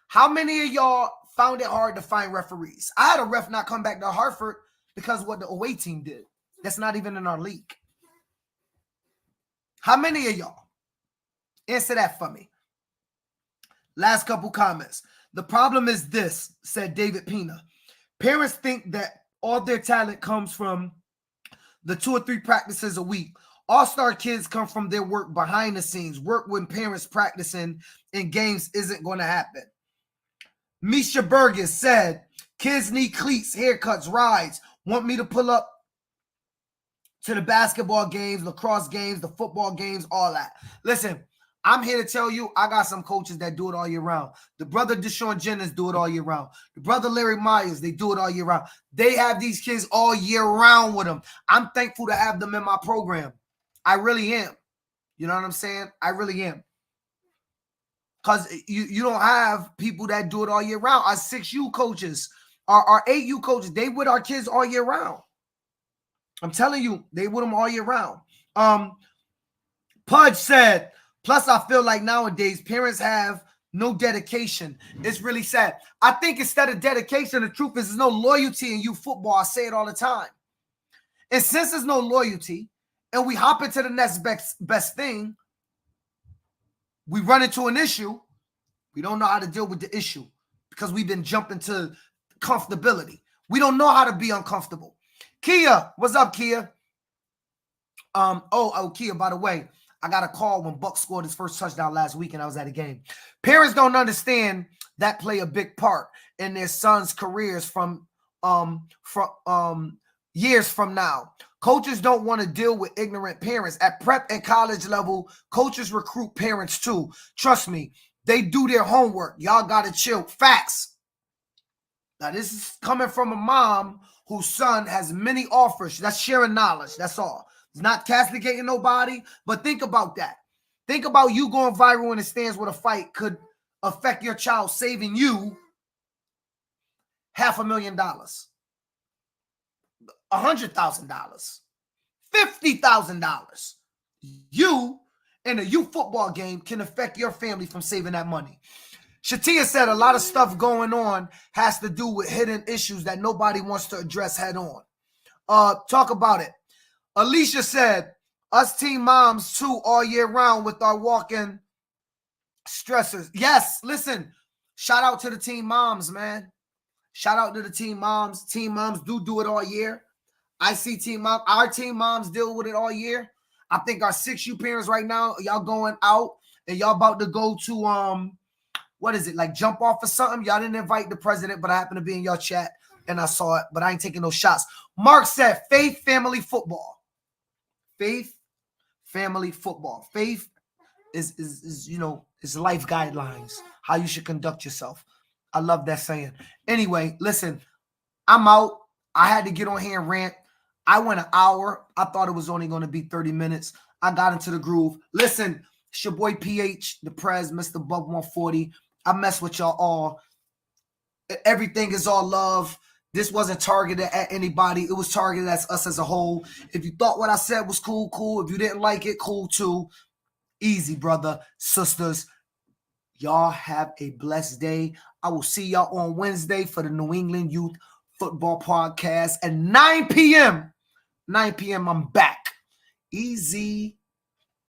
How many of y'all found it hard to find referees? I had a ref not come back to Hartford because of what the away team did. That's not even in our league. How many of y'all? Answer that for me. Last couple comments. The problem is this, said David Pina. Parents think that all their talent comes from the 2 or 3 practices a week. All-star kids come from their work behind the scenes. Work when parents practicing in games isn't going to happen. Misha Burgess said, kids need cleats, haircuts, rides. Want me to pull up to the basketball games, lacrosse games, the football games, all that. Listen, I'm here to tell you, I got some coaches that do it all year round. The brother Deshaun Jennings do it all year round. The brother Larry Myers, they do it all year round. They have these kids all year round with them. I'm thankful to have them in my program. I really am. You know what I'm saying? I really am. Because you don't have people that do it all year round. Our 6U coaches, our 8U coaches, they with our kids all year round. I'm telling you, they with them all year round. Pudge said, plus I feel like nowadays parents have no dedication. It's really sad. I think instead of dedication, the truth is there's no loyalty in youth football. I say it all the time. And since there's no loyalty and we hop into the next best thing, we run into an issue. We don't know how to deal with the issue because we've been jumping to comfortability. We don't know how to be uncomfortable. Kia, what's up, Kia? Kia, by the way, I got a call when Buck scored his first touchdown last week and I was at a game. Parents don't understand that play a big part in their sons' careers from years from now. Coaches don't want to deal with ignorant parents. At prep and college level, coaches recruit parents too. Trust me, they do their homework. Y'all got to chill. Facts. Now, this is coming from a mom whose son has many offers. That's sharing knowledge. That's all. It's not castigating nobody, but think about that. Think about you going viral in the stands with a fight could affect your child, saving you $500,000, $100,000, $50,000. You in a youth football game can affect your family from saving that money. Shatia said a lot of stuff going on has to do with hidden issues that nobody wants to address head on. Talk about it. Alicia said, us teen moms too all year round with our walk-in stressors. Yes, listen, shout out to the teen moms, man. Shout out to the teen moms. Teen moms do it all year. I see our teen moms deal with it all year. I think our 6U parents right now, y'all going out and y'all about to go to, what is it, like jump off or something? Y'all didn't invite the president, but I happened to be in your chat and I saw it, but I ain't taking no shots. Mark said, faith, family, football. Faith, family, football. Faith is you know, is life guidelines, how you should conduct yourself. I love that saying. Anyway, listen, I'm out. I had to get on here and rant. I went an hour. I thought it was only going to be 30 minutes. I got into the groove. Listen, it's your boy PH, the Prez, Mr. Bub 140. I mess with y'all all. Everything is all love. This wasn't targeted at anybody. It was targeted at us as a whole. If you thought what I said was cool, cool. If you didn't like it, cool too. Easy, brother, sisters. Y'all have a blessed day. I will see y'all on Wednesday for the New England Youth Football Podcast at 9 p.m. 9 p.m. I'm back. Easy.